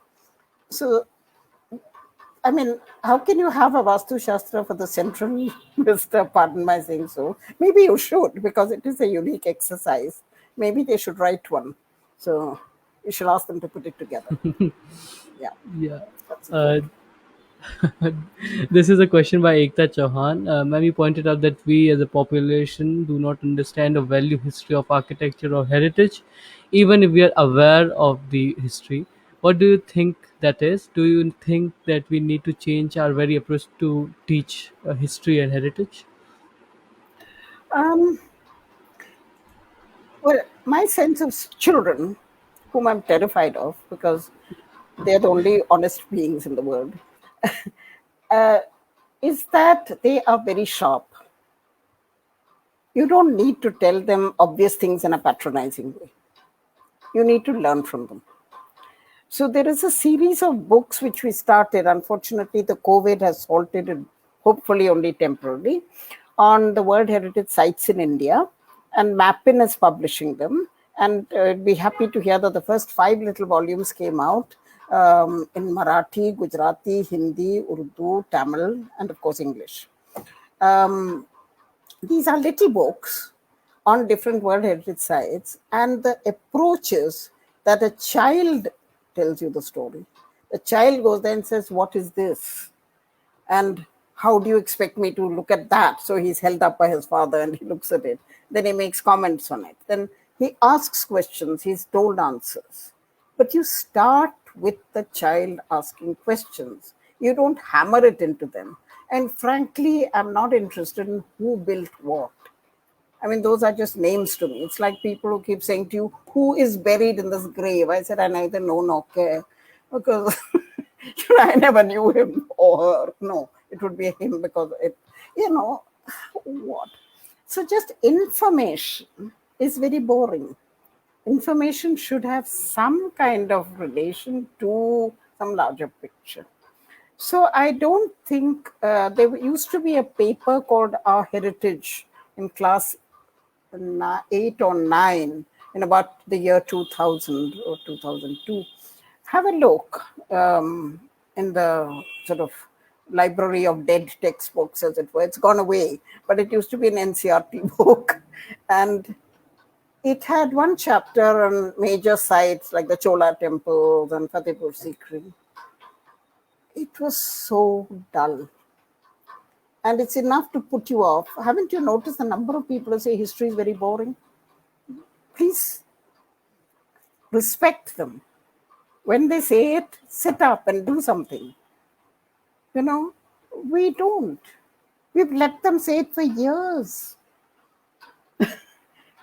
so I mean, how can you have a Vastu Shastra for the central vista? Pardon my saying so. Maybe you should, because it is a unique exercise. Maybe they should write one. So you should ask them to put it together. Yeah, Yeah. that's the thought. Uh, this is a question by Ekta Chauhan. Ma'am, you pointed out that we as a population do not understand or value history of architecture or heritage, even if we are aware of the history. What do you think that is? Do you think that we need to change our very approach to teach history and heritage? Um, well, my sense of children, whom I'm terrified of, because they're the only honest beings in the world, is that they are very sharp. You don't need to tell them obvious things in a patronizing way. You need to learn from them. So there is a series of books which we started. Unfortunately, the COVID has halted it, hopefully only temporarily, on the World Heritage Sites in India, and Mappin is publishing them. And I'd be happy to hear that the first 5 little volumes came out in Marathi, Gujarati, Hindi, Urdu, Tamil, and of course English. Um, these are little books on different World Heritage sites, and the approaches that a child tells you the story. The child goes there and says, "What is this? And how do you expect me to look at that?" So he's held up by his father and he looks at it. Then he makes comments on it. Then he asks questions, he's told answers. But you start with the child asking questions. You don't hammer it into them. And frankly, I'm not interested in who built what. I mean, those are just names to me. It's like people who keep saying to you, "Who is buried in this grave?" I said, "I neither know nor care," because I never knew him or her. No, it would be him because you know, what? So just information is very boring. Information should have some kind of relation to some larger picture. So I don't think there used to be a paper called Our Heritage in class 8 or 9 in about the year 2000 or 2002. Have a look in the sort of library of dead textbooks, as it were. It's gone away, but it used to be an NCRT book. And it had one chapter on major sites like the Chola temples and Fatehpur Sikri. It was so dull. And it's enough to put you off. Haven't you noticed the number of people who say history is very boring? Please respect them. When they say it, sit up and do something. You know, we don't. We've let them say it for years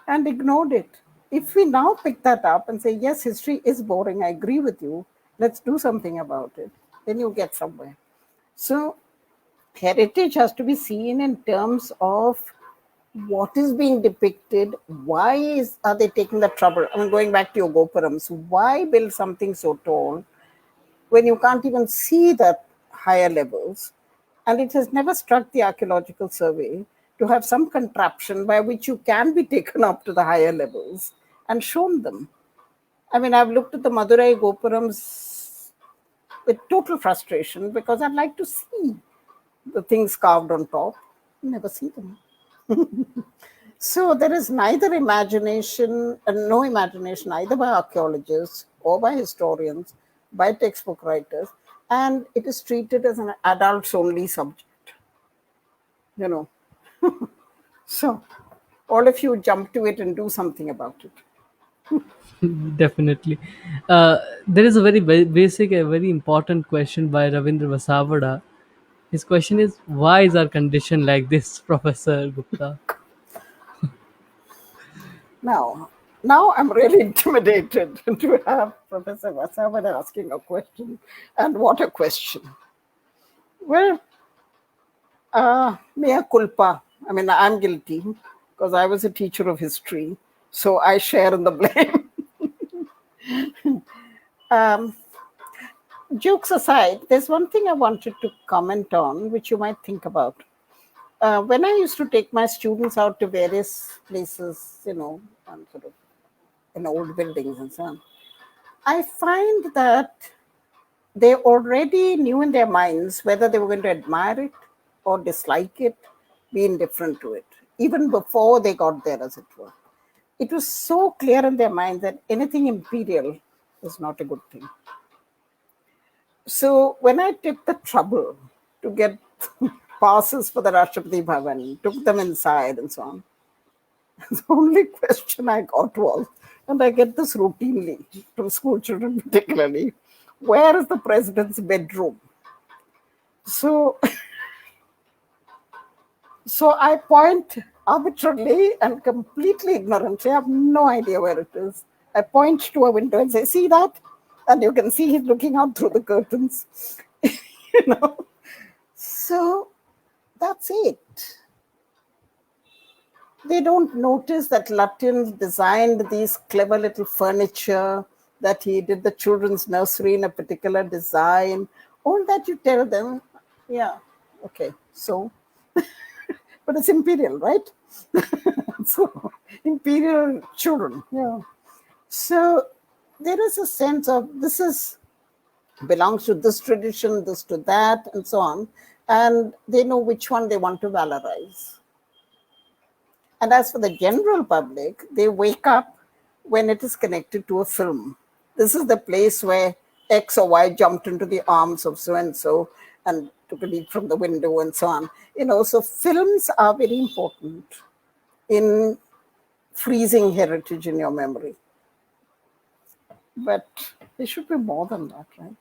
and ignored it. If we now pick that up and say, yes, history is boring, I agree with you, let's do something about it, then you get somewhere. So, heritage has to be seen in terms of what is being depicted, are they taking the trouble? I mean, going back to your Gopurams, why build something so tall when you can't even see the higher levels? And it has never struck the archaeological survey to have some contraption by which you can be taken up to the higher levels and shown them. I mean, I've looked at the Madurai Gopurams with total frustration because I'd like to see the things carved on top. Never see them. So there is neither imagination, no imagination either by archaeologists or by historians, by textbook writers, and it is treated as an adults only subject, you know. So all of you jump to it and do something about it. Definitely. Uh, there is a very basic, a very important question by Ravindra Vasavada. His question is, why is our condition like this, Professor Gupta? Now, now I'm really intimidated to have Professor Vasavan asking a question, and what a question. Well, mea culpa. I mean, I'm guilty because I was a teacher of history, so I share in the blame. Jokes aside, there's one thing I wanted to comment on, which you might think about. When I used to take my students out to various places, and sort of in old buildings and so on, I find that they already knew in their minds whether they were going to admire it or dislike it, be indifferent to it, even before they got there, as it were. It was so clear in their minds that anything imperial was not a good thing. So when I took the trouble to get passes for the Rashtrapati Bhavan, took them inside and so on, the only question I got was, and I get this routinely from school children particularly, where is the president's bedroom? So, so I point arbitrarily and completely ignorantly, I have no idea where it is. I point to a window and say, see that? And you can see he's looking out through the curtains. you know. So that's it. They don't notice that Lutyens designed these clever little furniture, that he did the children's nursery in a particular design. All that you tell them, yeah, okay, so, but it's imperial, right? So, imperial children, yeah. So, there is a sense of this is belongs to this tradition, this to that, and so on, and they know which one they want to valorize. And as for the general public, they wake up when it is connected to a film. This is the place where X or Y jumped into the arms of so and so and took a leap from the window and so on. So films are very important in freezing heritage in your memory. But there should be more than that, right?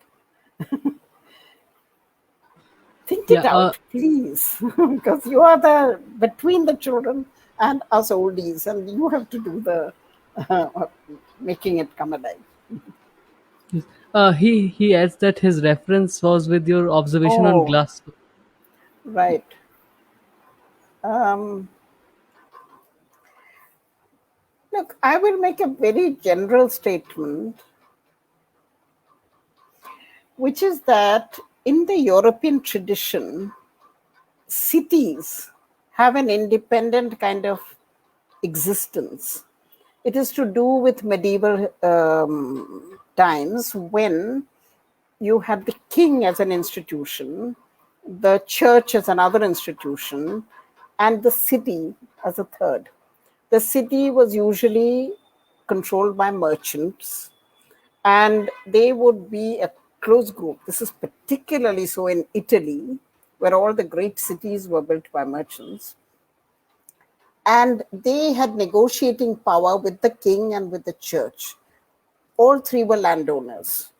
Think Yeah, it out, please, because you are the between the children and us oldies, and you have to do the uh, making it come alive. yes. He adds that his reference was with your observation on Oh, glass. right. Um, Look, I will make a very general statement, which is that in the European tradition, cities have an independent kind of existence. It is to do with medieval times when you had the king as an institution, the church as another institution, and the city as a third. The city was usually controlled by merchants, and they would be a close group. This is particularly so in Italy, where all the great cities were built by merchants. And they had negotiating power with the king and with the church. All three were landowners.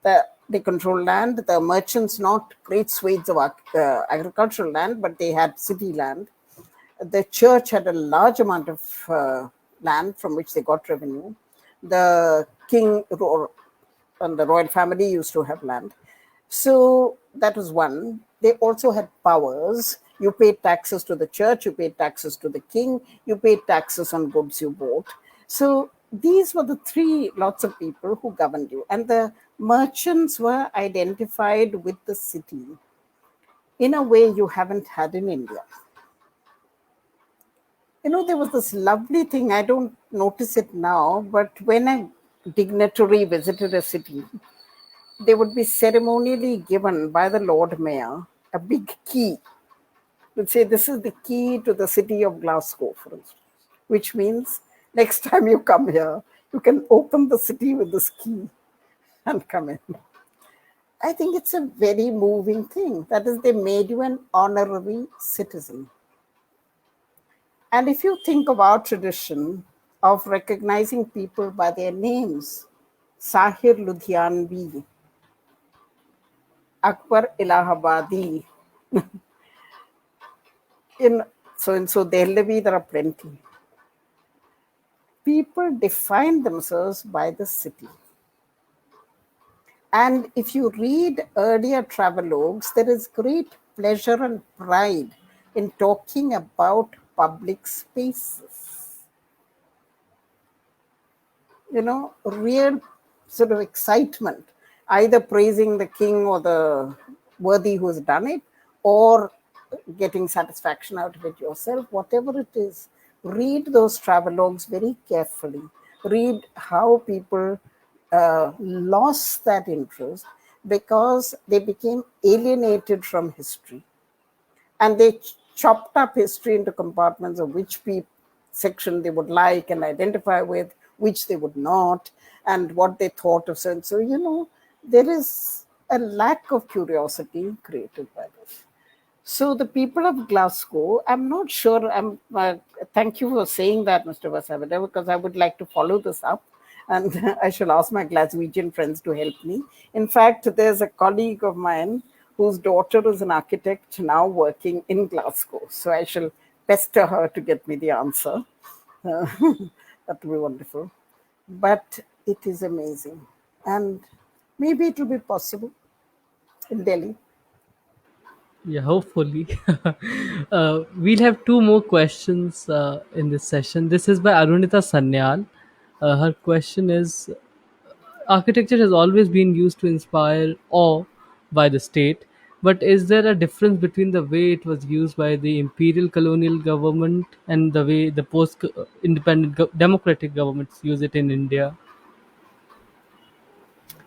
They controlled land. The merchants, not great swathes of agricultural land, but they had city land. The church had a large amount of land from which they got revenue. The king and the royal family used to have land. So that was one. They also had powers. You paid taxes to the church, you paid taxes to the king, you paid taxes on goods you bought. So these were the three lots of people who governed you. And the merchants were identified with the city in a way you haven't had in India. There was this lovely thing, I don't notice it now, but when a dignitary visited a city, they would be ceremonially given by the Lord Mayor a big key. Would say, this is the key to the city of Glasgow, for instance, which means next time you come here, you can open the city with this key and come in. I think it's a very moving thing. That is, they made you an honorary citizen. And if you think of our tradition of recognizing people by their names. Sahir Ludhianvi, Akbar Allahabadi, in so and so Dehlavi, there are plenty. People define themselves by the city. And if you read earlier travelogues, there is great pleasure and pride in talking about public spaces. Real sort of excitement, either praising the king or the worthy who has done it, or getting satisfaction out of it yourself, whatever it is. Read those travelogues very carefully. Read how people lost that interest because they became alienated from history, and they chopped up history into compartments of which section they would like and identify with, which they would not, and what they thought of so and so. There is a lack of curiosity created by this. So the people of Glasgow, I'm not sure. Thank you for saying that, Mr. Vasavada, because I would like to follow this up, and I shall ask my Glaswegian friends to help me. In fact, there's a colleague of mine whose daughter is an architect now working in Glasgow. So I shall pester her to get me the answer. Uh, that would be wonderful. But it is amazing. And maybe it will be possible in Delhi. Yeah, hopefully. We'll have two more questions in this session. This is by Arunita Sanyal. Her question is: architecture has always been used to inspire awe by the state, but is there a difference between the way it was used by the imperial colonial government and the way the post independent democratic governments use it in India?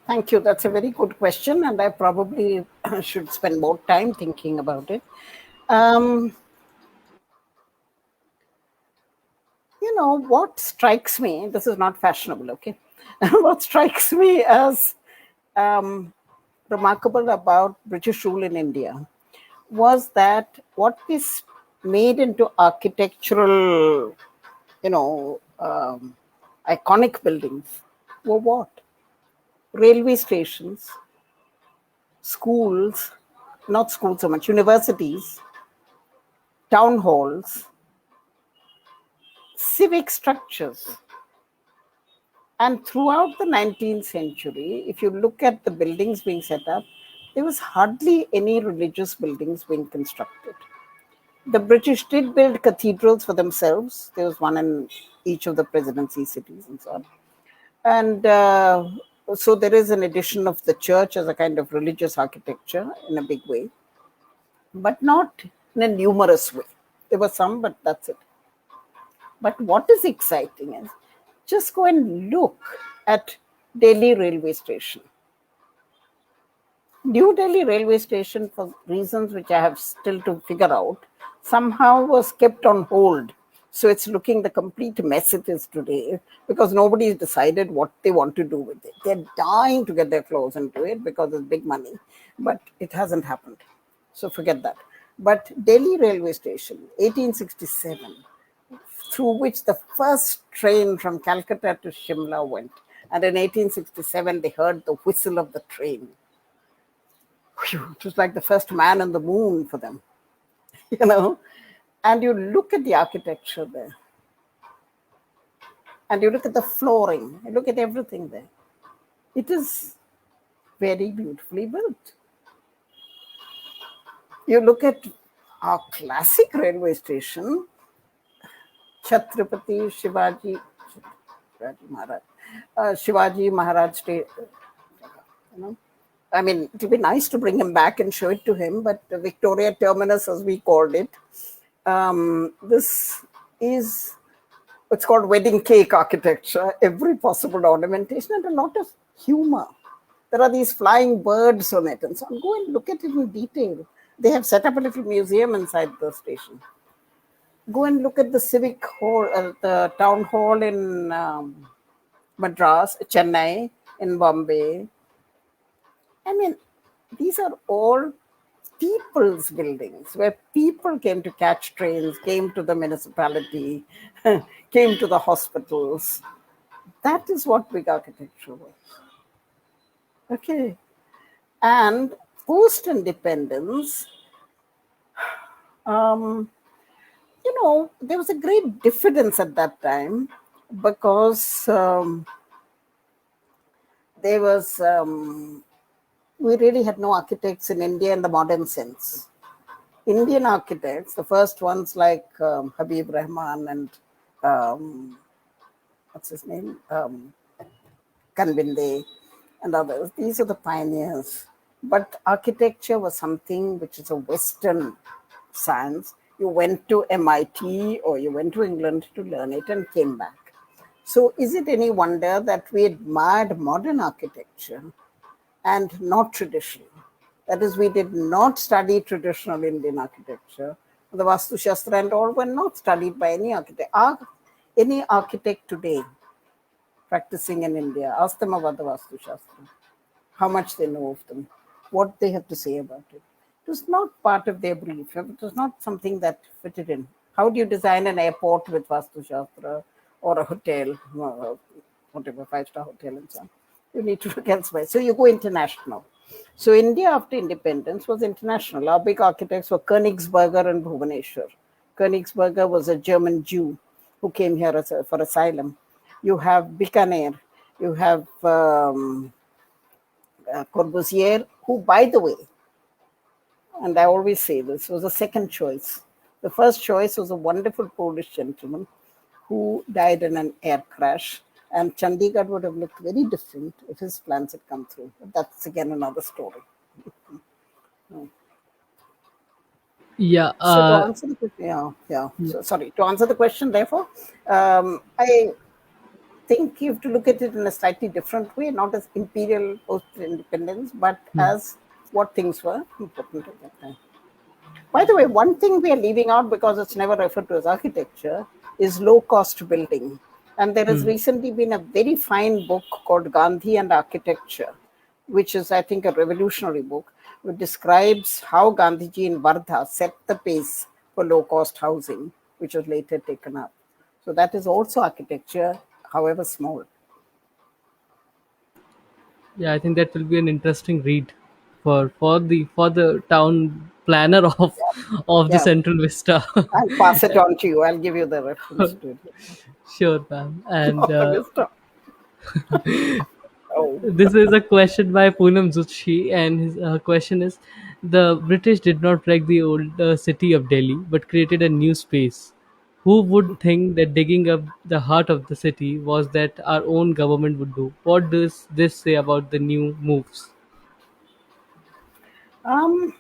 Thank you. That's a very good question, and I probably should spend more time thinking about it. Um, what strikes me, this is not fashionable, okay? What strikes me as um, remarkable about British rule in India was that what is made into architectural, iconic buildings were what? Railway stations, schools, not schools so much, universities, town halls, civic structures. And throughout the 19th century, if you look at the buildings being set up, there was hardly any religious buildings being constructed. The British did build cathedrals for themselves. There was one in each of the presidency cities and so on. And so there is an addition of the church as a kind of religious architecture in a big way, but not in a numerous way. There were some, but that's it. But what is exciting is just go and look at Delhi railway station. New Delhi railway station, for reasons which I have still to figure out, somehow was kept on hold. So it's looking the complete mess it is today because nobody has decided what they want to do with it. They're dying to get their claws into it because it's big money, but it hasn't happened. So forget that. But Delhi railway station, 1867, through which the first train from Calcutta to Shimla went. And in 1867, they heard the whistle of the train. Whew, it was like the first man on the moon for them, you know. And you look at the architecture there, and you look at the flooring, you look at everything there. It is very beautifully built. You look at our classic railway station, Chhatrapati Shivaji Maharaj State. You know, I mean, it would be nice to bring him back and show it to him, but the Victoria Terminus, as we called it, this is what's called wedding cake architecture, every possible ornamentation and a lot of humor. There are these flying birds on it and so on. Go and look at it in detail. They have set up a little museum inside the station. Go and look at the civic hall, the town hall in Madras, Chennai, in Bombay. I mean, these are all people's buildings, where people came to catch trains, came to the municipality, came to the hospitals. That is what big architecture was. Okay. And post independence, um, there was a great diffidence at that time because there was, we really had no architects in India in the modern sense. Indian architects, the first ones like Habib Rahman and um, what's his name? Kanbinde and others. These are the pioneers. But architecture was something which is a Western science. You went to MIT or you went to England to learn it and came back. So, is it any wonder that we admired modern architecture and not traditional? That is, we did not study traditional Indian architecture. The Vastu Shastra and all were not studied by any architect. Any architect today practicing in India, ask them about the Vastu Shastra, how much they know of them, what they have to say about it. It was not part of their brief. It was not something that fitted in. How do you design an airport with Vastu Shastra or a hotel, whatever, five-star hotel and so on? You need to look elsewhere. So you go international. So India after independence was international. Our big architects were Königsberger and Bhubaneswar. Königsberger was a German Jew who came here for asylum. You have Bikaner. You have Corbusier, who, by the way, and I always say this, was a second choice. The first choice was a wonderful Polish gentleman who died in an air crash. And Chandigarh would have looked very different if his plans had come through. But that's again another story. Yeah. So to answer the question, yeah. So sorry, to answer the question, therefore, I think you have to look at it in a slightly different way, not as imperial post-independence, but as what things were important at that time. By the way, one thing we are leaving out because it's never referred to as architecture is low-cost building. And there has recently been a very fine book called Gandhi and Architecture, which is, I think, a revolutionary book, which describes how Gandhiji in Wardha set the pace for low-cost housing, which was later taken up. So that is also architecture, however small. Yeah, I think that will be an interesting read for the town planner of the Yeah, Central Vista. I'll pass it on to you. I'll give you the reference to it. Sure, ma'am. And Of the wisdom. Oh, this is a question by Poonam Zutshi, and his question is: the British did not wreck the old city of Delhi, but created a new space. Who would think that digging up the heart of the city was that our own government would do? What does this say about the new moves? um,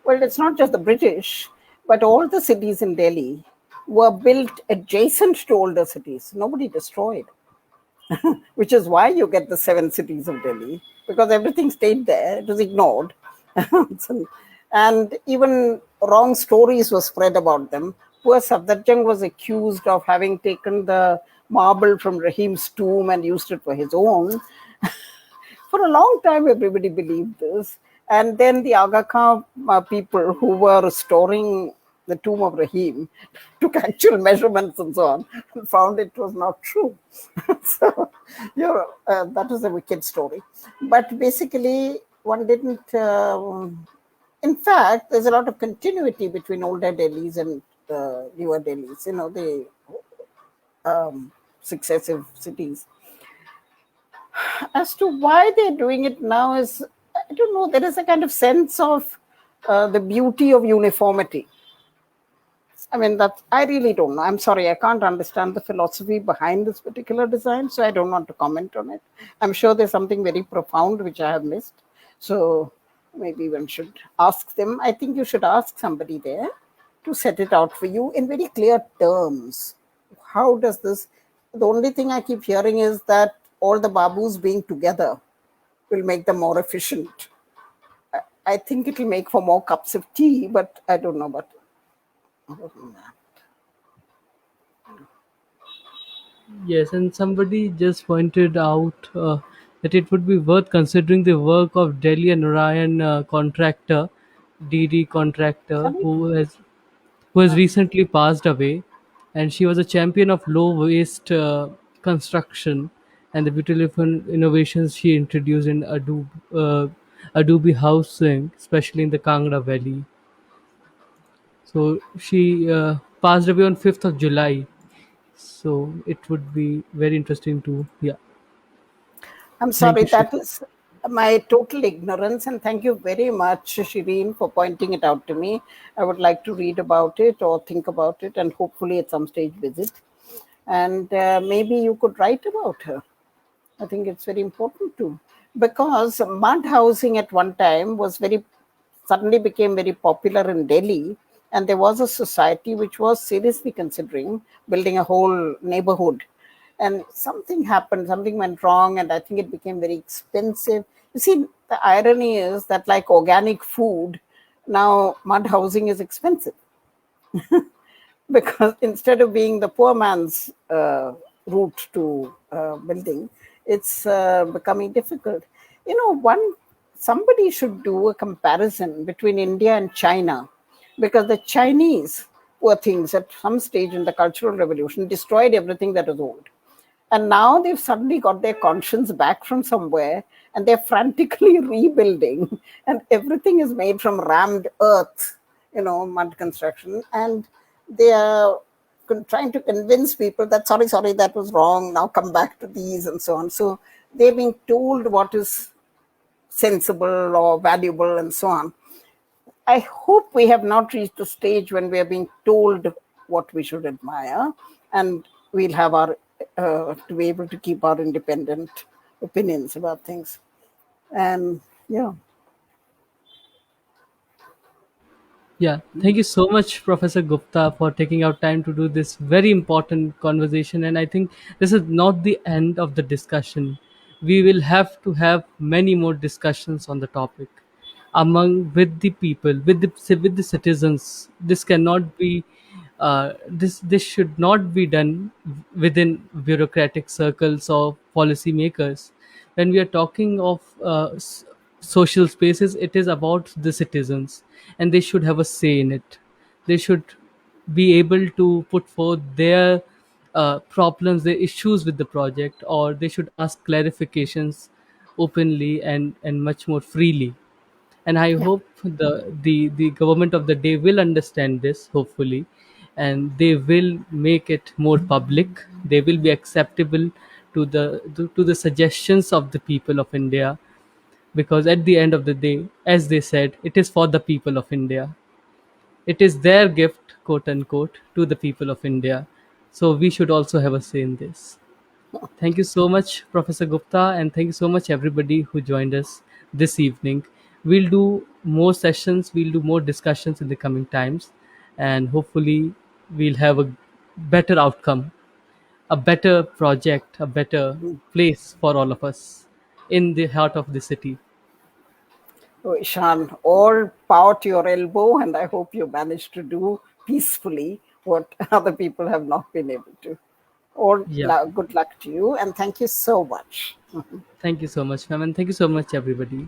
well, it's not just the British, but all the cities in Delhi were built adjacent to older cities. Nobody destroyed, which is why you get the seven cities of Delhi, because everything stayed there. It was ignored. And even wrong stories were spread about them. Poor Safdarjung was accused of having taken the marble from Rahim's tomb and used it for his own. For a long time, everybody believed this. And then the Aga Khan people who were restoring the tomb of Rahim took actual measurements and so on and found it was not true. So, that was a wicked story. But basically, one didn't. In fact, there's a lot of continuity between older Delhis and newer Delhis, the successive cities. As to why they're doing it now is, I don't know, there is a kind of sense of the beauty of uniformity. I mean, that I really don't know. I'm sorry, I can't understand the philosophy behind this particular design, so I don't want to comment on it. I'm sure there's something very profound which I have missed. So maybe one should ask them. I think you should ask somebody there to set it out for you in very clear terms. How does this? The only thing I keep hearing is that all the babus being together will make them more efficient. I think it will make for more cups of tea, but I don't know about that. Yes, and somebody just pointed out that it would be worth considering the work of Delhi and Narayan contractor DD contractor Sorry? who has Uh, recently passed away, and she was a champion of low waste construction and the beautiful innovations she introduced in Adobe housing, especially in the Kangra Valley. So she passed away on 5th of July. So it would be very interesting to, yeah. I'm Thank sorry, you, Shiv. that is my total ignorance, and thank you very much, Shireen, for pointing it out to me. I would like to read about it or think about it, and hopefully at some stage visit. And maybe you could write about her. I think it's very important too, because mud housing at one time was very suddenly became very popular in Delhi, and there was a society which was seriously considering building a whole neighborhood. And something happened, something went wrong, and I think it became very expensive. You see, the irony is that, like organic food, now mud housing is expensive because instead of being the poor man's route to building, it's becoming difficult. You know, one somebody should do a comparison between India and China, because the Chinese, poor things, at some stage in the Cultural Revolution, destroyed everything that was old. And now they've suddenly got their conscience back from somewhere, and they're frantically rebuilding, and everything is made from rammed earth, mud construction. And they are trying to convince people that, sorry, sorry, that was wrong, now come back to these, and so on. So they're being told what is sensible or valuable, and so on. I hope we have not reached the stage when we are being told what we should admire, and we'll have our to be able to keep our independent opinions about things. And yeah, Yeah, thank you so much, Professor Gupta, for taking out time to do this very important conversation. And I think this is not the end of the discussion. We will have to have many more discussions on the topic among with the people, with the citizens. This cannot be this should not be done within bureaucratic circles or policymakers. When we are talking of social spaces, it is about the citizens, and they should have a say in it. They should be able to put forth their problems, their issues with the project, or they should ask clarifications openly and much more freely. And I yeah, hope the government of the day will understand this, hopefully, and they will make it more public. They will be acceptable to the suggestions of the people of India, because at the end of the day, as they said, it is for the people of India. It is their gift, quote unquote, to the people of India. So we should also have a say in this. Thank you so much, Professor Gupta, and thank you so much, everybody who joined us this evening. We'll do more sessions, we'll do more discussions in the coming times, and hopefully, we'll have a better outcome, a better project, a better place for all of us in the heart of the city. so Ishan, all power to your elbow, and I hope you managed to do peacefully what other people have not been able to. All Yeah. good luck to you, and thank you so much. Thank you so much, ma'am, and thank you so much, everybody.